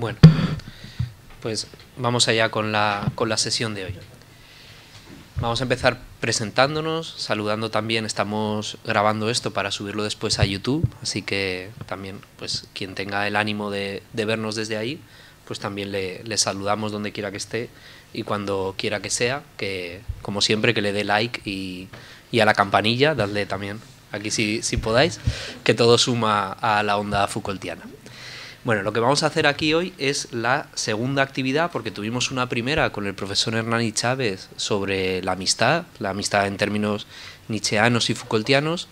Bueno, pues vamos allá con la sesión de hoy. Vamos a empezar presentándonos, saludando también. Estamos grabando esto para subirlo después a YouTube, así que también pues quien tenga el ánimo de vernos desde ahí, pues también le saludamos donde quiera que esté y cuando quiera que sea, que como siempre que le dé like y a la campanilla, dadle también aquí si podáis, que todo suma a la onda Foucaultiana. Bueno, lo que vamos a hacer aquí hoy es la segunda actividad, porque tuvimos una primera con el profesor Hernani Chávez sobre la amistad en términos nietzscheanos y Foucaultianos,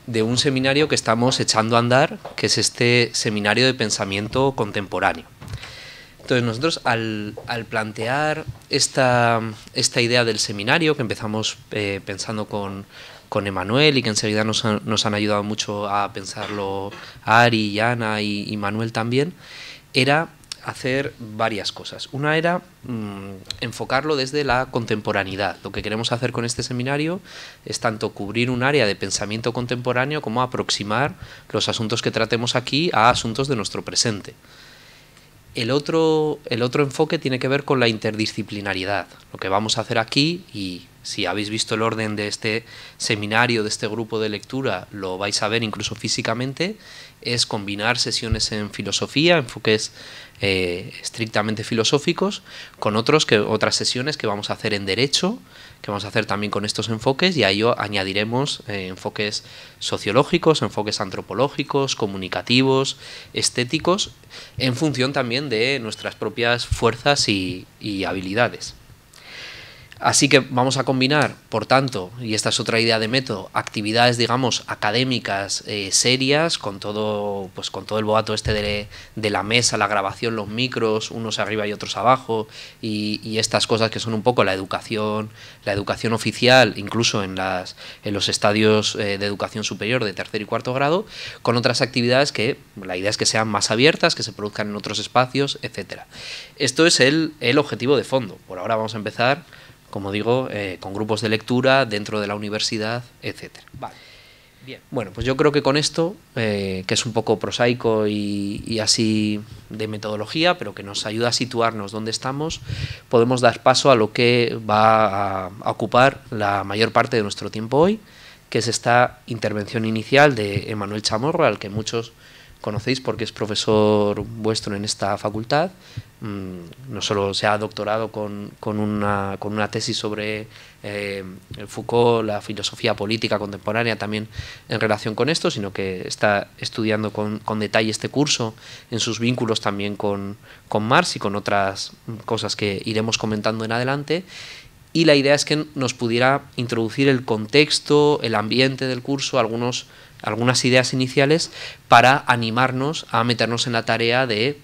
de un seminario que estamos echando a andar, que es este seminario de pensamiento contemporáneo. Entonces nosotros al plantear esta idea del seminario, que empezamos pensando con Emanuel y que enseguida nos han ayudado mucho a pensarlo Ari, y Ana y Manuel también, era hacer varias cosas. Una era enfocarlo desde la contemporaneidad. Lo que queremos hacer con este seminario es tanto cubrir un área de pensamiento contemporáneo como aproximar los asuntos que tratemos aquí a asuntos de nuestro presente. El otro enfoque tiene que ver con la interdisciplinariedad. Lo que vamos a hacer aquí, y si habéis visto el orden de este seminario, de este grupo de lectura, lo vais a ver incluso físicamente, es combinar sesiones en filosofía, enfoques estrictamente filosóficos, con otras sesiones que vamos a hacer en derecho, que vamos a hacer también con estos enfoques, y a ello añadiremos enfoques sociológicos, enfoques antropológicos, comunicativos, estéticos, en función también de nuestras propias fuerzas y habilidades. Así que vamos a combinar, por tanto, y esta es otra idea de método, actividades, digamos, académicas serias, con todo el boato este de la mesa, la grabación, los micros, unos arriba y otros abajo, y estas cosas que son un poco la educación oficial, incluso en los estadios de educación superior de tercer y cuarto grado, con otras actividades que la idea es que sean más abiertas, que se produzcan en otros espacios, etcétera. Esto es el objetivo de fondo. Por ahora vamos a empezar, como digo, con grupos de lectura dentro de la universidad, etcétera. Vale. Bien. Bueno, pues yo creo que con esto, que es un poco prosaico y así de metodología, pero que nos ayuda a situarnos donde estamos, podemos dar paso a lo que va a ocupar la mayor parte de nuestro tiempo hoy, que es esta intervención inicial de Emanuel Chamorro, al que muchos conocéis porque es profesor vuestro en esta facultad. No solo se ha doctorado con una tesis sobre Foucault, la filosofía política contemporánea, también en relación con esto, sino que está estudiando con detalle este curso en sus vínculos también con Marx y con otras cosas que iremos comentando en adelante. Y la idea es que nos pudiera introducir el contexto, el ambiente del curso, algunas ideas iniciales para animarnos a meternos en la tarea de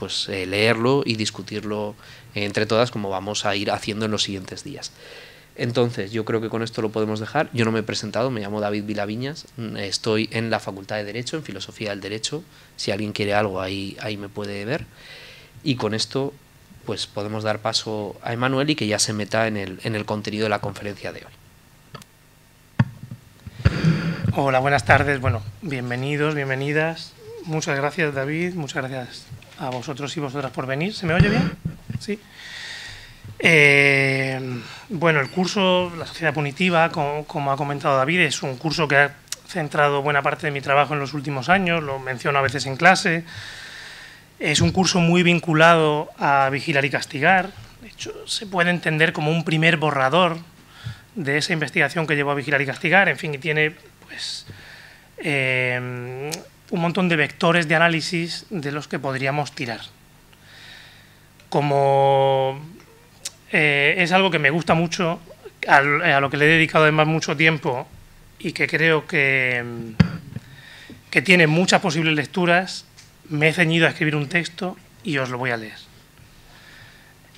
leerlo y discutirlo entre todas, como vamos a ir haciendo en los siguientes días. Entonces, yo creo que con esto lo podemos dejar. Yo no me he presentado, me llamo David Vilaviñas, estoy en la Facultad de Derecho, en Filosofía del Derecho. Si alguien quiere algo, ahí me puede ver. Y con esto pues podemos dar paso a Emanuel y que ya se meta en el contenido de la conferencia de hoy. Hola, buenas tardes. Bueno, bienvenidos, bienvenidas. Muchas gracias, David. Muchas gracias a vosotros y vosotras por venir. ¿Se me oye bien? Sí. Bueno, el curso La Sociedad Punitiva, como ha comentado David, es un curso que ha centrado buena parte de mi trabajo en los últimos años, lo menciono a veces en clase. Es un curso muy vinculado a Vigilar y Castigar. De hecho, se puede entender como un primer borrador de esa investigación que llevó a Vigilar y Castigar. En fin, y tiene un montón de vectores de análisis de los que podríamos tirar. Como es algo que me gusta mucho, a lo que le he dedicado además mucho tiempo y que creo que tiene muchas posibles lecturas, me he ceñido a escribir un texto y os lo voy a leer.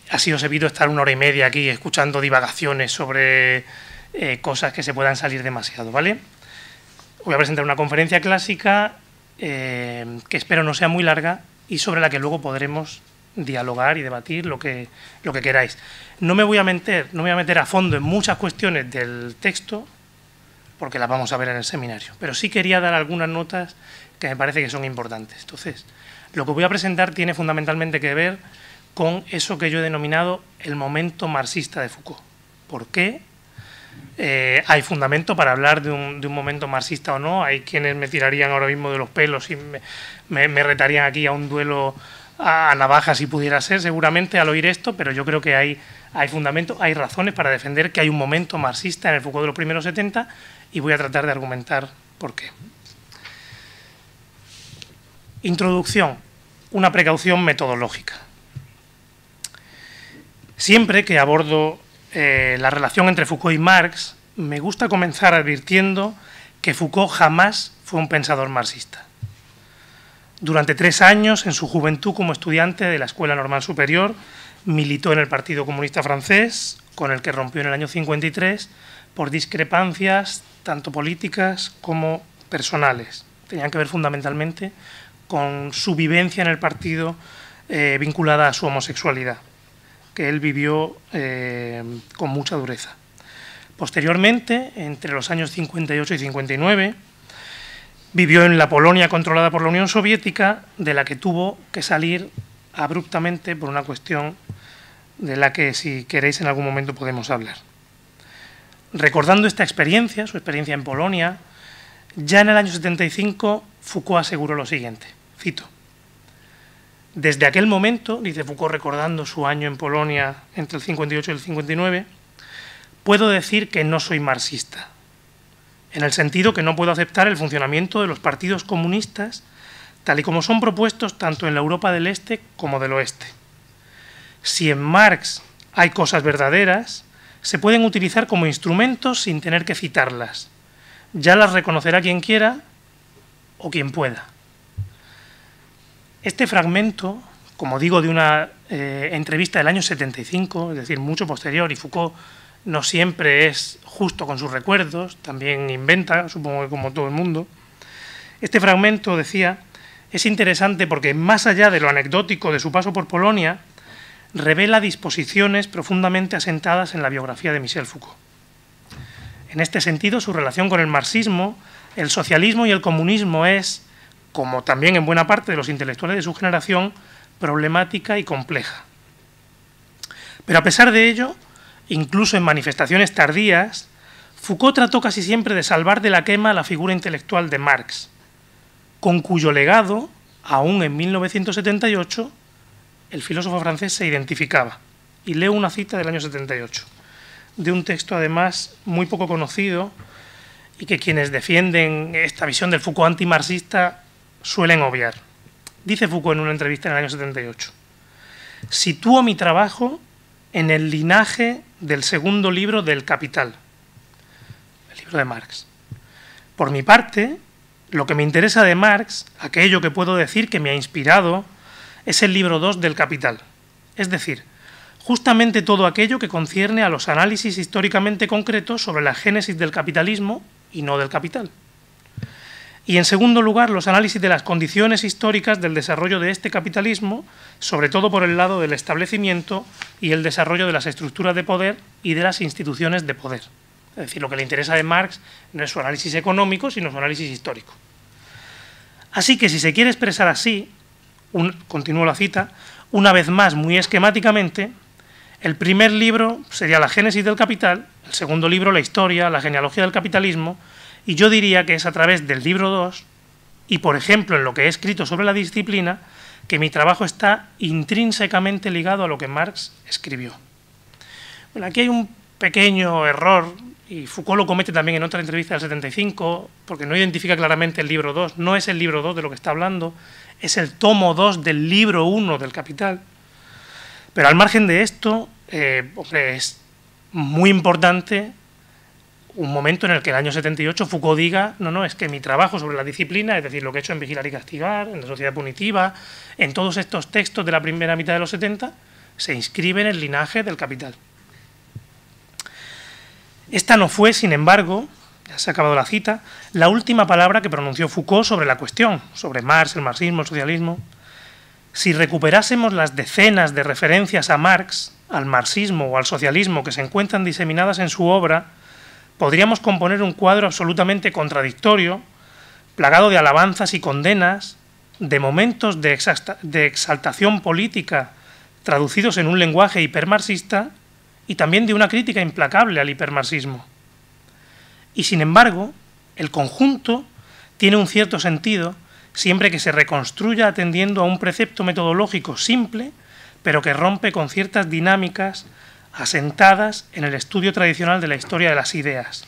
Así os evito estar 1 hora y media aquí escuchando divagaciones sobre cosas que se puedan salir demasiado, ¿vale? Voy a presentar una conferencia clásica que espero no sea muy larga y sobre la que luego podremos dialogar y debatir lo que queráis. No me voy a meter a fondo en muchas cuestiones del texto, porque las vamos a ver en el seminario. Pero sí quería dar algunas notas que me parece que son importantes. Entonces, lo que voy a presentar tiene fundamentalmente que ver con eso que yo he denominado el momento marxista de Foucault. ¿Por qué hay fundamento para hablar de un momento marxista o no? Hay quienes me tirarían ahora mismo de los pelos y me retarían aquí a un duelo a navajas si pudiera ser, seguramente, al oír esto, pero yo creo que hay fundamento, hay razones para defender que hay un momento marxista en el Foucault de los primeros 70 y voy a tratar de argumentar por qué. Introducción, una precaución metodológica. Siempre que abordo la relación entre Foucault y Marx, me gusta comenzar advirtiendo que Foucault jamás fue un pensador marxista. Durante 3 años, en su juventud como estudiante de la Escuela Normal Superior, militó en el Partido Comunista Francés, con el que rompió en el año 53, por discrepancias tanto políticas como personales. Tenían que ver fundamentalmente con su vivencia en el partido vinculada a su homosexualidad, que él vivió con mucha dureza. Posteriormente, entre los años 58 y 59, vivió en la Polonia controlada por la Unión Soviética, de la que tuvo que salir abruptamente por una cuestión de la que, si queréis, en algún momento podemos hablar. Recordando esta experiencia, su experiencia en Polonia, ya en el año 75 Foucault aseguró lo siguiente, cito: desde aquel momento, dice Foucault recordando su año en Polonia entre el 58 y el 59, puedo decir que no soy marxista, en el sentido que no puedo aceptar el funcionamiento de los partidos comunistas tal y como son propuestos tanto en la Europa del Este como del Oeste. Si en Marx hay cosas verdaderas, se pueden utilizar como instrumentos sin tener que citarlas. Ya las reconocerá quien quiera o quien pueda. Este fragmento, como digo, de una entrevista del año 75, es decir, mucho posterior, y Foucault no siempre es justo con sus recuerdos, también inventa, supongo que como todo el mundo. Este fragmento, decía, es interesante porque más allá de lo anecdótico de su paso por Polonia, revela disposiciones profundamente asentadas en la biografía de Michel Foucault. En este sentido, su relación con el marxismo, el socialismo y el comunismo es, como también en buena parte de los intelectuales de su generación, problemática y compleja. Pero a pesar de ello, incluso en manifestaciones tardías, Foucault trató casi siempre de salvar de la quema la figura intelectual de Marx, con cuyo legado, aún en 1978, el filósofo francés se identificaba. Y leo una cita del año 78, de un texto además muy poco conocido y que quienes defienden esta visión del Foucault antimarxista suelen obviar. Dice Foucault en una entrevista en el año 78, sitúo mi trabajo en el linaje del segundo libro del Capital, el libro de Marx. Por mi parte, lo que me interesa de Marx, aquello que puedo decir que me ha inspirado, es el libro 2 del Capital, es decir, justamente todo aquello que concierne a los análisis históricamente concretos sobre la génesis del capitalismo y no del capital. Y, en segundo lugar, los análisis de las condiciones históricas del desarrollo de este capitalismo, sobre todo por el lado del establecimiento y el desarrollo de las estructuras de poder y de las instituciones de poder. Es decir, lo que le interesa de Marx no es su análisis económico, sino su análisis histórico. Así que, si se quiere expresar así, continúo la cita, una vez más, muy esquemáticamente, el primer libro sería la génesis del capital, el segundo libro la historia, la genealogía del capitalismo, y yo diría que es a través del libro 2, y por ejemplo en lo que he escrito sobre la disciplina, que mi trabajo está intrínsecamente ligado a lo que Marx escribió. Bueno, aquí hay un pequeño error, y Foucault lo comete también en otra entrevista del 75, porque no identifica claramente el libro 2, no es el libro 2 de lo que está hablando, es el tomo 2 del libro 1 del Capital. Pero al margen de esto, hombre, es muy importante un momento en el que el año 78 Foucault diga, no, es que mi trabajo sobre la disciplina, es decir, lo que he hecho en Vigilar y Castigar, en la sociedad punitiva, en todos estos textos de la primera mitad de los 70, se inscribe en el linaje del Capital. Esta no fue, sin embargo, ya se ha acabado la cita, la última palabra que pronunció Foucault sobre la cuestión, sobre Marx, el marxismo, el socialismo. Si recuperásemos las decenas de referencias a Marx, al marxismo o al socialismo que se encuentran diseminadas en su obra, podríamos componer un cuadro absolutamente contradictorio, plagado de alabanzas y condenas, de momentos de exaltación política traducidos en un lenguaje hipermarxista y también de una crítica implacable al hipermarxismo. Y sin embargo, el conjunto tiene un cierto sentido siempre que se reconstruya atendiendo a un precepto metodológico simple, pero que rompe con ciertas dinámicas asentadas en el estudio tradicional de la historia de las ideas.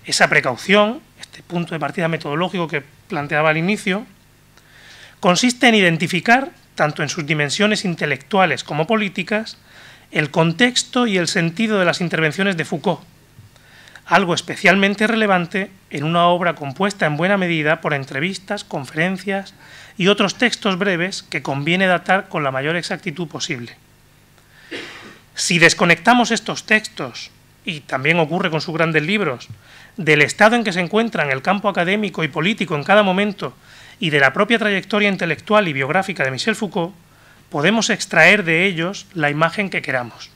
Esa precaución, este punto de partida metodológico que planteaba al inicio, consiste en identificar, tanto en sus dimensiones intelectuales como políticas, el contexto y el sentido de las intervenciones de Foucault, algo especialmente relevante en una obra compuesta en buena medida por entrevistas, conferencias y otros textos breves que conviene datar con la mayor exactitud posible. Si desconectamos estos textos, y también ocurre con sus grandes libros, del estado en que se encuentran el campo académico y político en cada momento y de la propia trayectoria intelectual y biográfica de Michel Foucault, podemos extraer de ellos la imagen que queramos.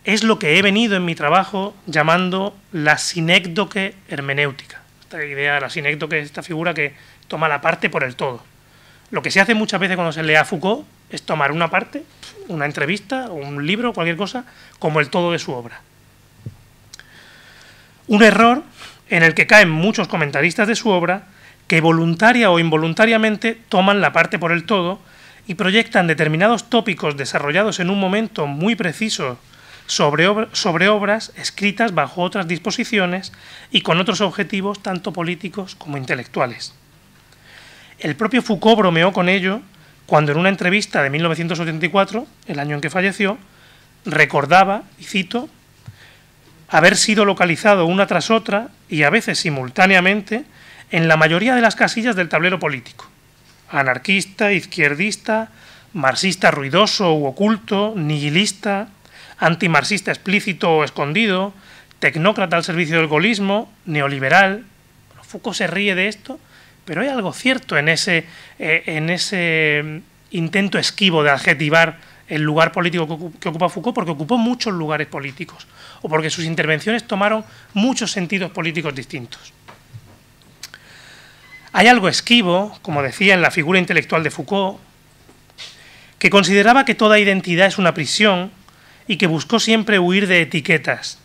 Es lo que he venido en mi trabajo llamando la sinécdoque hermenéutica. Esta idea, la sinécdoque es esta figura que toma la parte por el todo. Lo que se hace muchas veces cuando se lee a Foucault es tomar una parte, una entrevista, un libro, cualquier cosa, como el todo de su obra. Un error en el que caen muchos comentaristas de su obra que voluntaria o involuntariamente toman la parte por el todo y proyectan determinados tópicos desarrollados en un momento muy preciso sobre obras escritas bajo otras disposiciones y con otros objetivos tanto políticos como intelectuales. El propio Foucault bromeó con ello cuando en una entrevista de 1984, el año en que falleció, recordaba, y cito, haber sido localizado una tras otra y a veces simultáneamente en la mayoría de las casillas del tablero político. Anarquista, izquierdista, marxista ruidoso u oculto, nihilista, antimarxista explícito o escondido, tecnócrata al servicio del gaullismo, neoliberal. Bueno, Foucault se ríe de esto, pero hay algo cierto en ese intento esquivo de adjetivar el lugar político que ocupa Foucault, porque ocupó muchos lugares políticos, o porque sus intervenciones tomaron muchos sentidos políticos distintos. Hay algo esquivo, como decía, en la figura intelectual de Foucault, que consideraba que toda identidad es una prisión y que buscó siempre huir de etiquetas.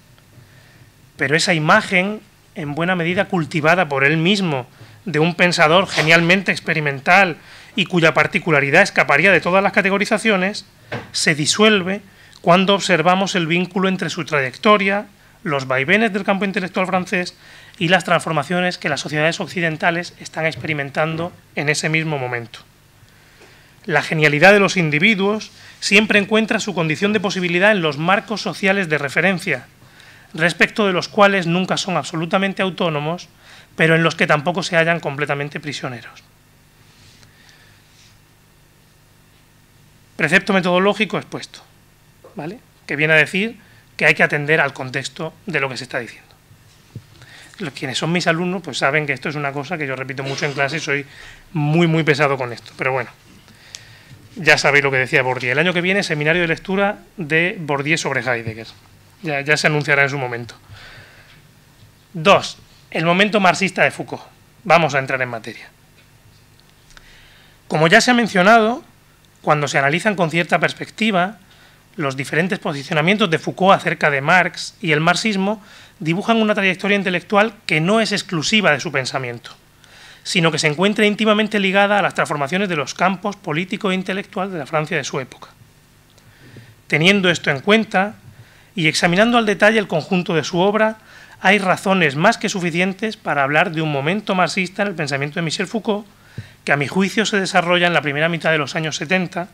Pero esa imagen, en buena medida cultivada por él mismo, de un pensador genialmente experimental y cuya particularidad escaparía de todas las categorizaciones, se disuelve cuando observamos el vínculo entre su trayectoria, los vaivenes del campo intelectual francés y las transformaciones que las sociedades occidentales están experimentando en ese mismo momento. La genialidad de los individuos siempre encuentra su condición de posibilidad en los marcos sociales de referencia, respecto de los cuales nunca son absolutamente autónomos, pero en los que tampoco se hallan completamente prisioneros. Precepto metodológico expuesto, ¿vale? Que viene a decir que hay que atender al contexto de lo que se está diciendo. Quienes son mis alumnos pues saben que esto es una cosa que yo repito mucho en clase y soy muy pesado con esto, pero bueno, ya sabéis lo que decía Bourdieu. El año que viene, seminario de lectura de Bourdieu sobre Heidegger. Ya se anunciará en su momento. 2. El momento marxista de Foucault. Vamos a entrar en materia. Como ya se ha mencionado, cuando se analizan con cierta perspectiva, los diferentes posicionamientos de Foucault acerca de Marx y el marxismo dibujan una trayectoria intelectual que no es exclusiva de su pensamiento, sino que se encuentra íntimamente ligada a las transformaciones de los campos político e intelectual de la Francia de su época. Teniendo esto en cuenta y examinando al detalle el conjunto de su obra, hay razones más que suficientes para hablar de un momento marxista en el pensamiento de Michel Foucault, que a mi juicio se desarrolla en la primera mitad de los años 70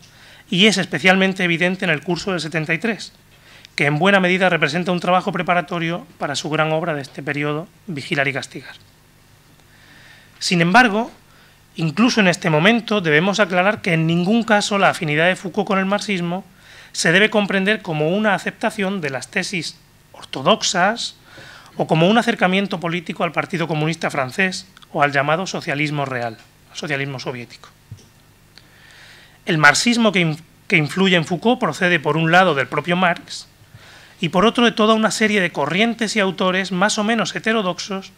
y es especialmente evidente en el curso del 73, que en buena medida representa un trabajo preparatorio para su gran obra de este periodo, Vigilar y castigar. Sin embargo, incluso en este momento debemos aclarar que en ningún caso la afinidad de Foucault con el marxismo se debe comprender como una aceptación de las tesis ortodoxas o como un acercamiento político al Partido Comunista francés o al llamado socialismo real, socialismo soviético. El marxismo que influye en Foucault procede, por un lado, del propio Marx y por otro de toda una serie de corrientes y autores más o menos heterodoxos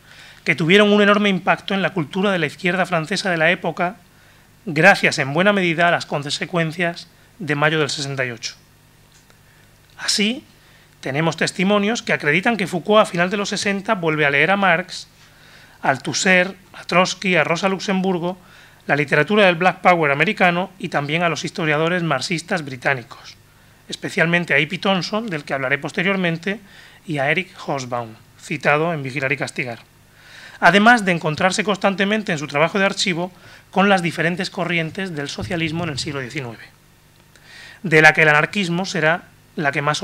que tuvieron un enorme impacto en la cultura de la izquierda francesa de la época, gracias en buena medida a las consecuencias de mayo del 68. Así, tenemos testimonios que acreditan que Foucault a final de los 60 vuelve a leer a Marx, a Althusser, a Trotsky, a Rosa Luxemburgo, la literatura del Black Power americano y también a los historiadores marxistas británicos, especialmente a E.P. Thompson, del que hablaré posteriormente, y a Eric Hobsbawm, citado en Vigilar y Castigar, además de encontrarse constantemente en su trabajo de archivo con las diferentes corrientes del socialismo en el siglo XIX, de la que el anarquismo será la que más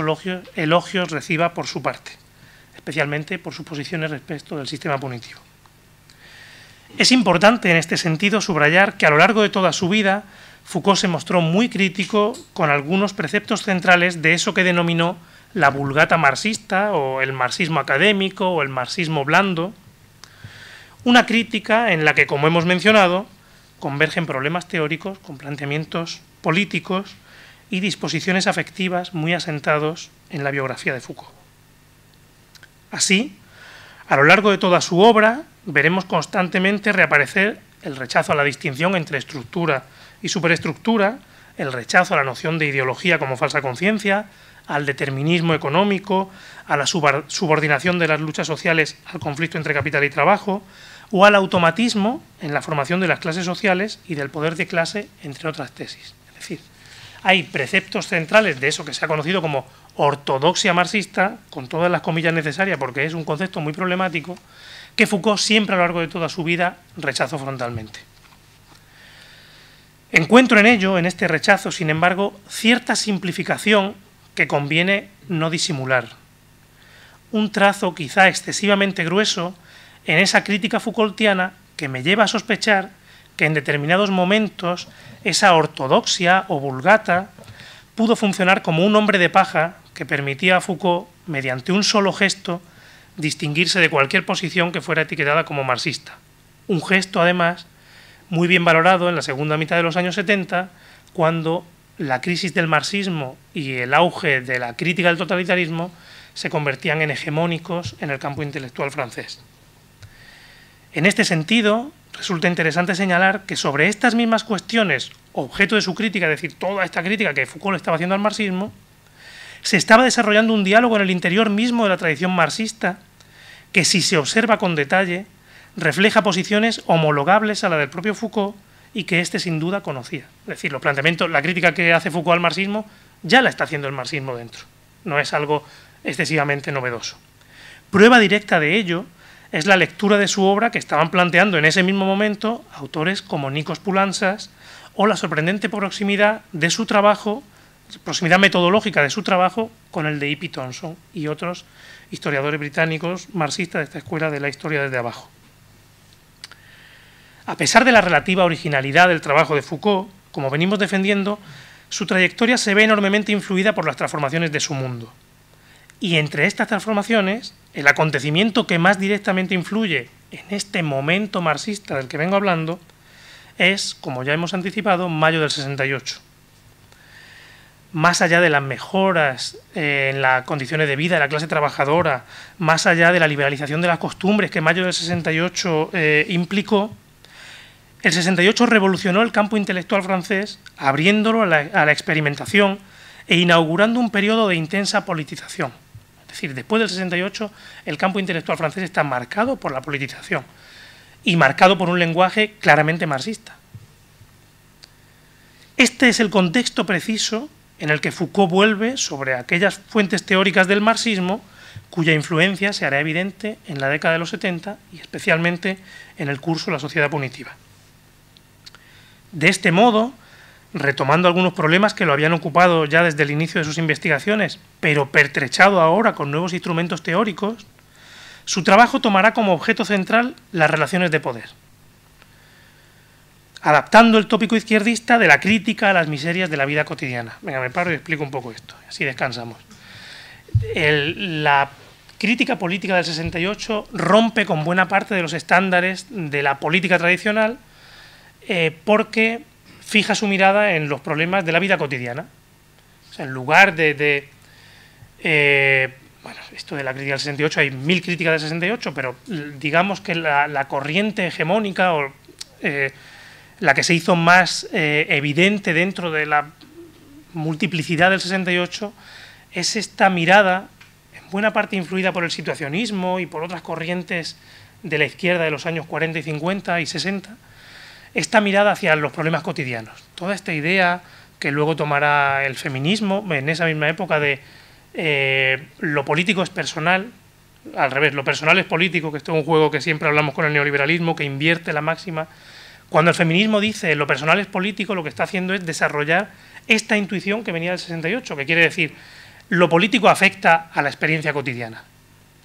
elogios reciba por su parte, especialmente por sus posiciones respecto del sistema punitivo. Es importante en este sentido subrayar que a lo largo de toda su vida Foucault se mostró muy crítico con algunos preceptos centrales de eso que denominó la vulgata marxista o el marxismo académico o el marxismo blando, una crítica en la que, como hemos mencionado, convergen problemas teóricos con planteamientos políticos y disposiciones afectivas muy asentados en la biografía de Foucault. Así, a lo largo de toda su obra, veremos constantemente reaparecer el rechazo a la distinción entre estructura y superestructura, el rechazo a la noción de ideología como falsa conciencia, al determinismo económico, a la subordinación de las luchas sociales al conflicto entre capital y trabajo, o al automatismo en la formación de las clases sociales y del poder de clase, entre otras tesis. Es decir, hay preceptos centrales de eso que se ha conocido como ortodoxia marxista, con todas las comillas necesarias porque es un concepto muy problemático, que Foucault siempre a lo largo de toda su vida rechazó frontalmente. Encuentro en ello, en este rechazo, sin embargo, cierta simplificación que conviene no disimular. Un trazo quizá excesivamente grueso en esa crítica Foucaultiana que me lleva a sospechar que en determinados momentos esa ortodoxia o vulgata pudo funcionar como un hombre de paja que permitía a Foucault, mediante un solo gesto, distinguirse de cualquier posición que fuera etiquetada como marxista. Un gesto, además, muy bien valorado en la segunda mitad de los años 70, cuando la crisis del marxismo y el auge de la crítica del totalitarismo se convertían en hegemónicos en el campo intelectual francés. En este sentido, resulta interesante señalar que sobre estas mismas cuestiones, objeto de su crítica, es decir, toda esta crítica que Foucault le estaba haciendo al marxismo, se estaba desarrollando un diálogo en el interior mismo de la tradición marxista que, si se observa con detalle, refleja posiciones homologables a la del propio Foucault y que éste sin duda conocía. Es decir, los planteamientos, la crítica que hace Foucault al marxismo ya la está haciendo el marxismo dentro. No es algo excesivamente novedoso. Prueba directa de ello es la lectura de su obra que estaban planteando en ese mismo momento autores como Nikos Poulantzas o la sorprendente proximidad de su trabajo, proximidad metodológica de su trabajo con el de E.P. Thompson y otros historiadores británicos marxistas de esta escuela de la historia desde abajo. A pesar de la relativa originalidad del trabajo de Foucault, como venimos defendiendo, su trayectoria se ve enormemente influida por las transformaciones de su mundo. Y entre estas transformaciones, el acontecimiento que más directamente influye en este momento marxista del que vengo hablando es, como ya hemos anticipado, mayo del 68. Más allá de las mejoras en las condiciones de vida de la clase trabajadora, más allá de la liberalización de las costumbres que mayo del 68 implicó, el 68 revolucionó el campo intelectual francés, abriéndolo a la experimentación e inaugurando un periodo de intensa politización. Es decir, después del 68, el campo intelectual francés está marcado por la politización y marcado por un lenguaje claramente marxista. Este es el contexto preciso en el que Foucault vuelve sobre aquellas fuentes teóricas del marxismo cuya influencia se hará evidente en la década de los 70 y especialmente en el curso La sociedad punitiva. De este modo, retomando algunos problemas que lo habían ocupado ya desde el inicio de sus investigaciones, pero pertrechado ahora con nuevos instrumentos teóricos, su trabajo tomará como objeto central las relaciones de poder, adaptando el tópico izquierdista de la crítica a las miserias de la vida cotidiana. Venga, me paro y explico un poco esto, así descansamos. La crítica política del 68 rompe con buena parte de los estándares de la política tradicional porque fija su mirada en los problemas de la vida cotidiana. O sea, en lugar de bueno, esto de la crítica del 68, hay 1000 críticas del 68, pero digamos que la corriente hegemónica o la que se hizo más evidente dentro de la multiplicidad del 68 es esta mirada, en buena parte influida por el situacionismo y por otras corrientes de la izquierda de los años 40 y 50 y 60, esta mirada hacia los problemas cotidianos. Toda esta idea que luego tomará el feminismo en esa misma época de lo político es personal, al revés, lo personal es político, que esto es un juego que siempre hablamos con el neoliberalismo, que invierte la máxima. Cuando el feminismo dice lo personal es político, lo que está haciendo es desarrollar esta intuición que venía del 68, que quiere decir lo político afecta a la experiencia cotidiana.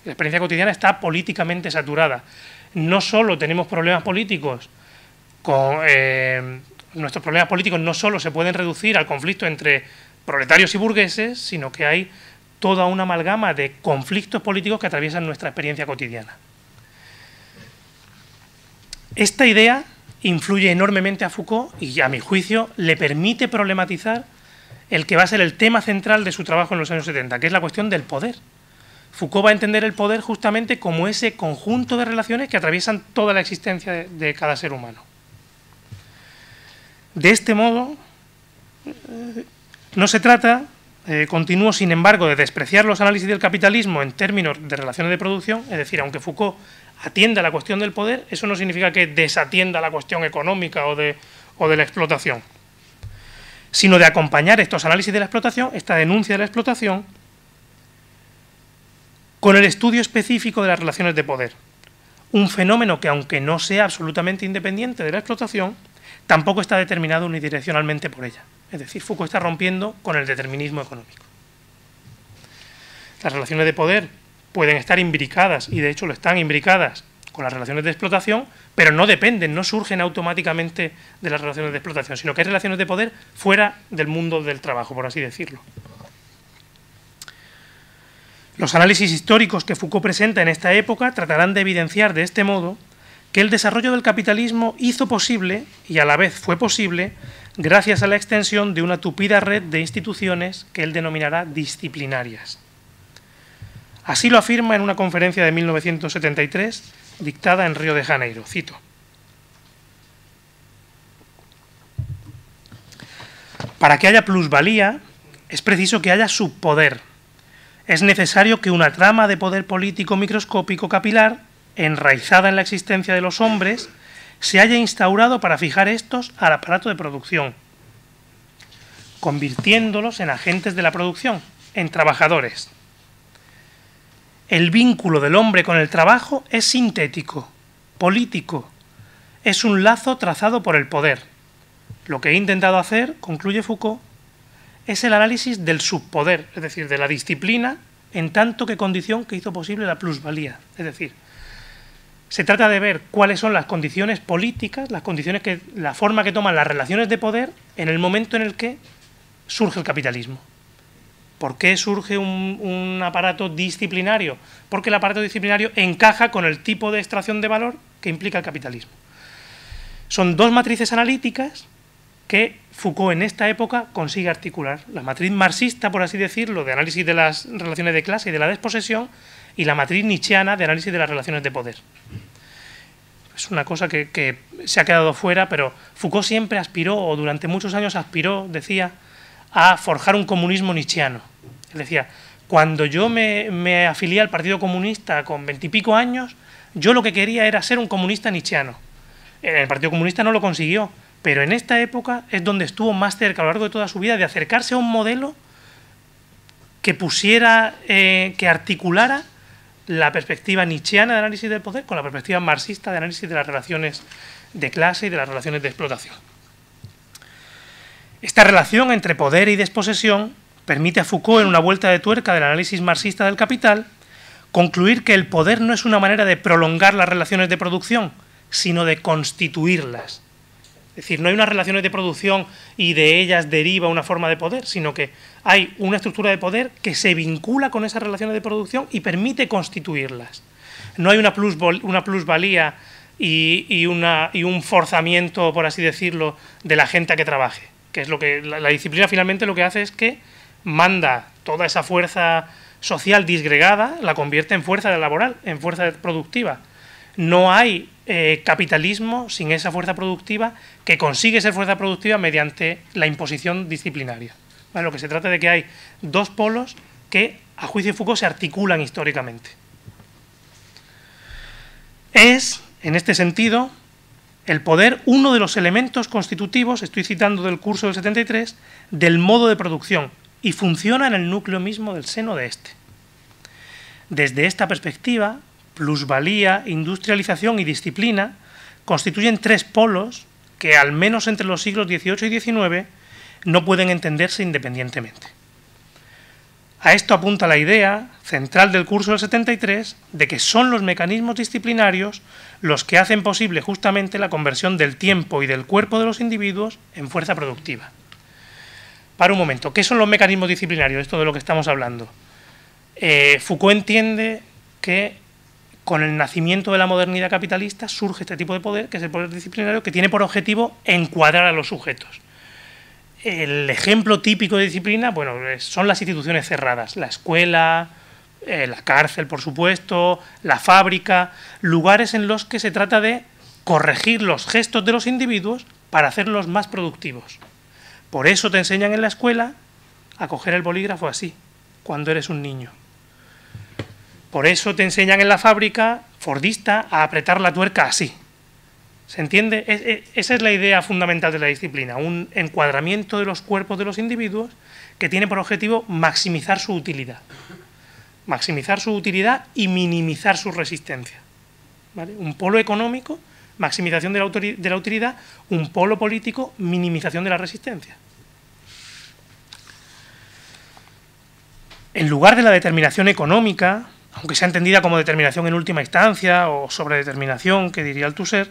La experiencia cotidiana está políticamente saturada. No solo tenemos problemas políticos, nuestros problemas políticos no solo se pueden reducir al conflicto entre proletarios y burgueses, sino que hay toda una amalgama de conflictos políticos que atraviesan nuestra experiencia cotidiana. Esta idea influye enormemente a Foucault y, a mi juicio, le permite problematizar el que va a ser el tema central de su trabajo en los años 70, que es la cuestión del poder. Foucault va a entender el poder justamente como ese conjunto de relaciones que atraviesan toda la existencia de cada ser humano. De este modo, no se trata, continúo, sin embargo, de despreciar los análisis del capitalismo en términos de relaciones de producción, es decir, aunque Foucault atienda a la cuestión del poder, eso no significa que desatienda la cuestión económica o de la explotación, sino de acompañar estos análisis de la explotación, esta denuncia de la explotación, con el estudio específico de las relaciones de poder. Un fenómeno que, aunque no sea absolutamente independiente de la explotación, tampoco está determinado unidireccionalmente por ella. Es decir, Foucault está rompiendo con el determinismo económico. Las relaciones de poder pueden estar imbricadas, y de hecho lo están imbricadas, con las relaciones de explotación, pero no dependen, no surgen automáticamente de las relaciones de explotación, sino que hay relaciones de poder fuera del mundo del trabajo, por así decirlo. Los análisis históricos que Foucault presenta en esta época tratarán de evidenciar de este modo que el desarrollo del capitalismo hizo posible, y a la vez fue posible, gracias a la extensión de una tupida red de instituciones que él denominará disciplinarias. Así lo afirma en una conferencia de 1973, dictada en Río de Janeiro. Cito: para que haya plusvalía, es preciso que haya subpoder. Es necesario que una trama de poder político microscópico capilar, enraizada en la existencia de los hombres, se haya instaurado para fijar estos al aparato de producción, convirtiéndolos en agentes de la producción, en trabajadores. El vínculo del hombre con el trabajo es sintético, político, es un lazo trazado por el poder. Lo que he intentado hacer, concluye Foucault, es el análisis del subpoder, es decir, de la disciplina, en tanto que condición que hizo posible la plusvalía. Es decir, se trata de ver cuáles son las condiciones políticas, la forma que toman las relaciones de poder en el momento en el que surge el capitalismo. ¿Por qué surge un aparato disciplinario? Porque el aparato disciplinario encaja con el tipo de extracción de valor que implica el capitalismo. Son dos matrices analíticas que Foucault en esta época consigue articular. La matriz marxista, por así decirlo, de análisis de las relaciones de clase y de la desposesión, y la matriz nietzscheana de análisis de las relaciones de poder. Es una cosa que se ha quedado fuera, pero Foucault siempre aspiró, o durante muchos años aspiró, decía, a forjar un comunismo nietzscheano. Él decía, cuando yo me afilié al Partido Comunista con 20 y pico años, yo lo que quería era ser un comunista nietzscheano. El Partido Comunista no lo consiguió, pero en esta época es donde estuvo más cerca a lo largo de toda su vida de acercarse a un modelo que pusiera, que articulara la perspectiva nietzscheana de análisis del poder con la perspectiva marxista de análisis de las relaciones de clase y de las relaciones de explotación. Esta relación entre poder y desposesión permite a Foucault, en una vuelta de tuerca del análisis marxista del capital, concluir que el poder no es una manera de prolongar las relaciones de producción, sino de constituirlas. Es decir, no hay unas relaciones de producción y de ellas deriva una forma de poder, sino que hay una estructura de poder que se vincula con esas relaciones de producción y permite constituirlas. No hay una plusvalía y un forzamiento, por así decirlo, de la gente a que trabaje, que es lo que la disciplina finalmente lo que hace es que manda toda esa fuerza social disgregada la convierte en fuerza laboral, en fuerza productiva. No hay capitalismo sin esa fuerza productiva que consigue ser fuerza productiva mediante la imposición disciplinaria. ¿Vale? Lo que se trata de que hay dos polos que, a juicio de Foucault, se articulan históricamente. Es, en este sentido, el poder uno de los elementos constitutivos, estoy citando del curso del 73, del modo de producción, y funciona en el núcleo mismo del seno de este. Desde esta perspectiva, plusvalía, industrialización y disciplina constituyen tres polos que, al menos entre los siglos XVIII y XIX, no pueden entenderse independientemente. A esto apunta la idea central del curso del 73 de que son los mecanismos disciplinarios los que hacen posible justamente la conversión del tiempo y del cuerpo de los individuos en fuerza productiva. Para un momento, ¿qué son los mecanismos disciplinarios? Esto de lo que estamos hablando. Foucault entiende que con el nacimiento de la modernidad capitalista surge este tipo de poder, que es el poder disciplinario, que tiene por objetivo encuadrar a los sujetos. El ejemplo típico de disciplina, bueno, son las instituciones cerradas, la escuela, la cárcel, por supuesto, la fábrica, lugares en los que se trata de corregir los gestos de los individuos para hacerlos más productivos. Por eso te enseñan en la escuela a coger el bolígrafo así, cuando eres un niño. Por eso te enseñan en la fábrica fordista a apretar la tuerca así. ¿Se entiende? Esa es la idea fundamental de la disciplina, un encuadramiento de los cuerpos de los individuos que tiene por objetivo maximizar su utilidad. Maximizar su utilidad y minimizar su resistencia. ¿Vale? Un polo económico, maximización de la utilidad, un polo político, minimización de la resistencia. En lugar de la determinación económica, aunque sea entendida como determinación en última instancia o sobredeterminación, que diría Althusser,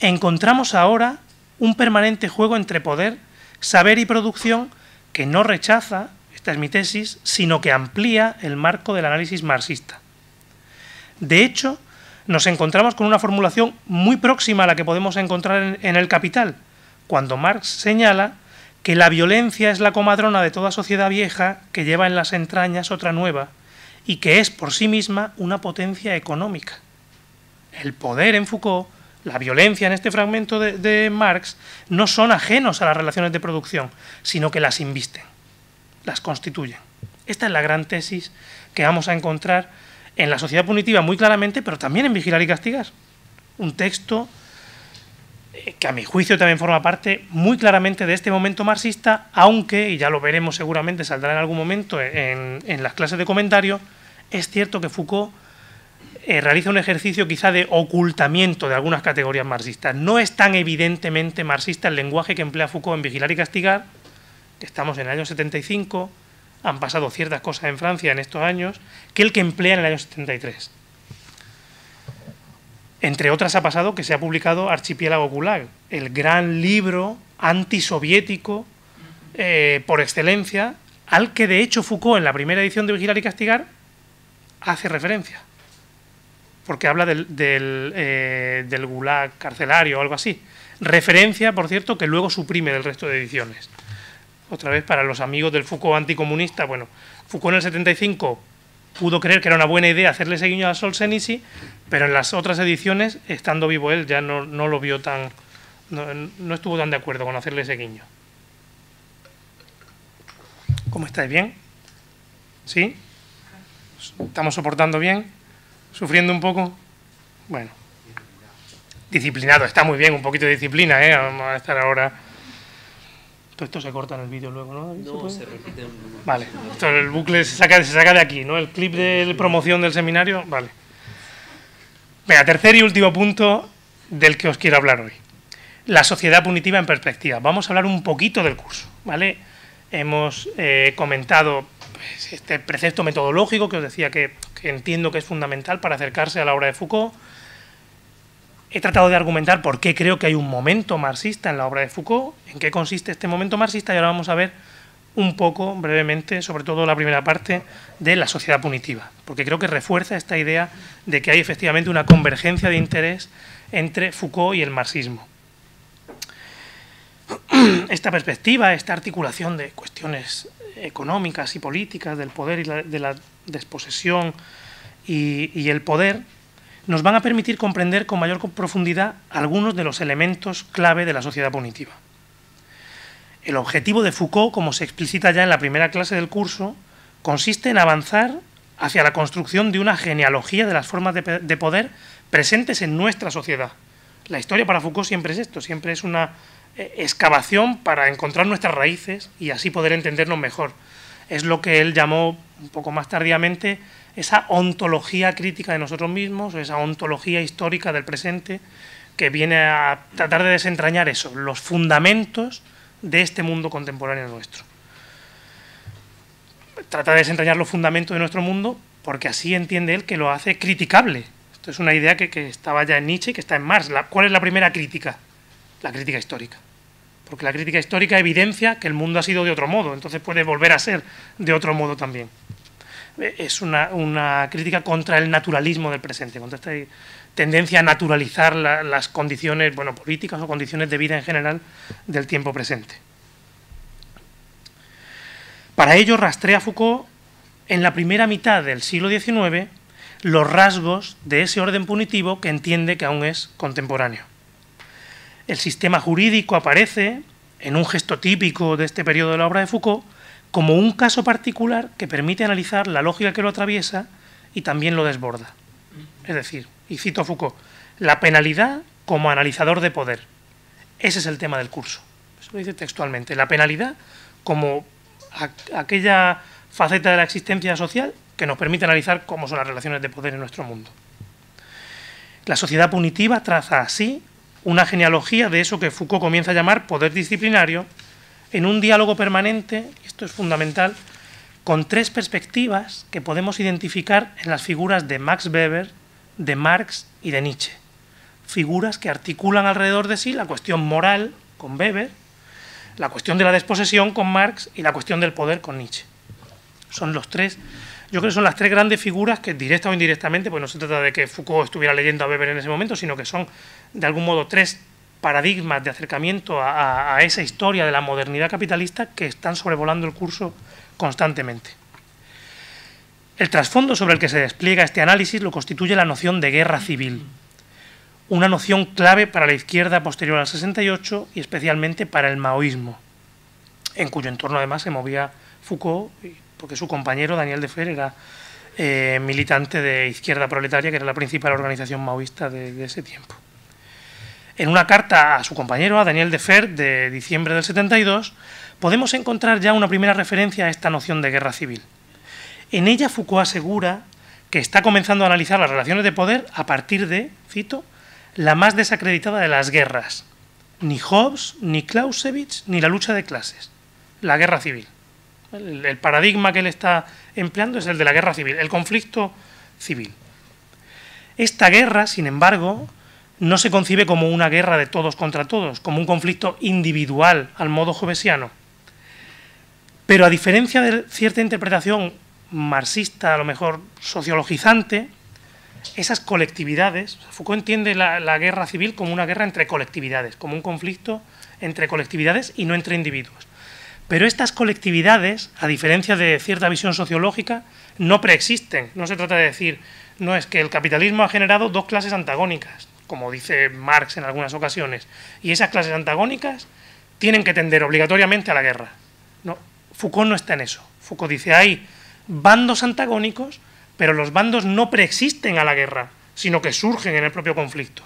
encontramos ahora un permanente juego entre poder, saber y producción que no rechaza, esta es mi tesis, sino que amplía el marco del análisis marxista. De hecho, nos encontramos con una formulación muy próxima a la que podemos encontrar en El Capital, cuando Marx señala que la violencia es la comadrona de toda sociedad vieja que lleva en las entrañas otra nueva y que es por sí misma una potencia económica. El poder en Foucault, la violencia en este fragmento de Marx, no son ajenos a las relaciones de producción, sino que las invisten, las constituyen. Esta es la gran tesis que vamos a encontrar en La sociedad punitiva muy claramente, pero también en Vigilar y castigar. Un texto que a mi juicio también forma parte muy claramente de este momento marxista, aunque, y ya lo veremos seguramente, saldrá en algún momento en las clases de comentario, es cierto que Foucault realiza un ejercicio quizá de ocultamiento de algunas categorías marxistas. No es tan evidentemente marxista el lenguaje que emplea Foucault en Vigilar y castigar, que estamos en el año 75, han pasado ciertas cosas en Francia en estos años, que el que emplea en el año 73. Entre otras ha pasado que se ha publicado Archipiélago Gulag, el gran libro antisoviético por excelencia, al que de hecho Foucault en la primera edición de Vigilar y castigar hace referencia, porque habla del Gulag carcelario o algo así. Referencia, por cierto, que luego suprime del resto de ediciones. Otra vez, para los amigos del Foucault anticomunista, bueno, Foucault en el 75 pudo creer que era una buena idea hacerle ese guiño a Solzhenitsyn, pero en las otras ediciones, estando vivo él, ya no lo vio tan... No estuvo tan de acuerdo con hacerle ese guiño. ¿Cómo estáis? ¿Bien? ¿Sí? ¿Estamos soportando bien? ¿Sufriendo un poco? Bueno. Disciplinado, está muy bien, un poquito de disciplina, ¿eh? Vamos a estar ahora... Todo esto se corta en el vídeo luego, ¿no? No, se repite en un... Vale, esto, el bucle se saca de aquí, ¿no? El clip de promoción del seminario, vale. Venga, tercer y último punto del que os quiero hablar hoy. La sociedad punitiva en perspectiva. Vamos a hablar un poquito del curso, ¿vale? Hemos comentado pues, este precepto metodológico que os decía que entiendo que es fundamental para acercarse a la obra de Foucault. He tratado de argumentar por qué creo que hay un momento marxista en la obra de Foucault, en qué consiste este momento marxista, y ahora vamos a ver un poco, brevemente, sobre todo la primera parte, de la sociedad punitiva, porque creo que refuerza esta idea de que hay efectivamente una convergencia de interés entre Foucault y el marxismo. Esta perspectiva, esta articulación de cuestiones económicas y políticas del poder y de la desposesión y el poder, nos van a permitir comprender con mayor profundidad algunos de los elementos clave de la sociedad punitiva. El objetivo de Foucault, como se explicita ya en la primera clase del curso, consiste en avanzar hacia la construcción de una genealogía de las formas de poder presentes en nuestra sociedad. La historia para Foucault siempre es esto, siempre es una excavación para encontrar nuestras raíces y así poder entendernos mejor. Es lo que él llamó un poco más tardíamente esa ontología crítica de nosotros mismos, esa ontología histórica del presente, que viene a tratar de desentrañar eso, los fundamentos de este mundo contemporáneo nuestro. Trata de desentrañar los fundamentos de nuestro mundo porque así entiende él que lo hace criticable. Esto es una idea que estaba ya en Nietzsche y que está en Marx. ¿Cuál es la primera crítica? La crítica histórica. Porque la crítica histórica evidencia que el mundo ha sido de otro modo, entonces puede volver a ser de otro modo también. Es una crítica contra el naturalismo del presente, contra esta tendencia a naturalizar las condiciones, bueno, políticas o condiciones de vida en general del tiempo presente. Para ello rastrea Foucault en la primera mitad del siglo XIX los rasgos de ese orden punitivo que entiende que aún es contemporáneo. El sistema jurídico aparece, en un gesto típico de este periodo de la obra de Foucault, como un caso particular que permite analizar la lógica que lo atraviesa y también lo desborda. Es decir, y cito a Foucault, la penalidad como analizador de poder. Ese es el tema del curso. Eso lo dice textualmente. La penalidad como aquella faceta de la existencia social que nos permite analizar cómo son las relaciones de poder en nuestro mundo. La sociedad punitiva traza así una genealogía de eso que Foucault comienza a llamar poder disciplinario, en un diálogo permanente, y esto es fundamental, con tres perspectivas que podemos identificar en las figuras de Max Weber, de Marx y de Nietzsche. Figuras que articulan alrededor de sí la cuestión moral con Weber, la cuestión de la desposesión con Marx y la cuestión del poder con Nietzsche. Son los tres, yo creo que son las tres grandes figuras que directa o indirectamente, pues no se trata de que Foucault estuviera leyendo a Weber en ese momento, sino que son de algún modo tres paradigmas de acercamiento a esa historia de la modernidad capitalista que están sobrevolando el curso constantemente. El trasfondo sobre el que se despliega este análisis lo constituye la noción de guerra civil, una noción clave para la izquierda posterior al 68 y especialmente para el maoísmo, en cuyo entorno además se movía Foucault, porque su compañero Daniel Defer era militante de Izquierda Proletaria, que era la principal organización maoísta de ese tiempo. En una carta a su compañero, a Daniel Defer, de diciembre del 72, podemos encontrar ya una primera referencia a esta noción de guerra civil. En ella Foucault asegura que está comenzando a analizar las relaciones de poder a partir de, cito, la más desacreditada de las guerras, ni Hobbes, ni Clausewitz, ni la lucha de clases, la guerra civil. El paradigma que él está empleando es el de la guerra civil, el conflicto civil. Esta guerra, sin embargo, no se concibe como una guerra de todos contra todos, como un conflicto individual al modo hobbesiano. Pero a diferencia de cierta interpretación marxista, a lo mejor sociologizante, esas colectividades, Foucault entiende la guerra civil como una guerra entre colectividades, como un conflicto entre colectividades y no entre individuos. Pero estas colectividades, a diferencia de cierta visión sociológica, no preexisten. No se trata de decir, no es que el capitalismo ha generado dos clases antagónicas, como dice Marx en algunas ocasiones, y esas clases antagónicas tienen que tender obligatoriamente a la guerra. No, Foucault no está en eso. Foucault dice, hay bandos antagónicos, pero los bandos no preexisten a la guerra, sino que surgen en el propio conflicto.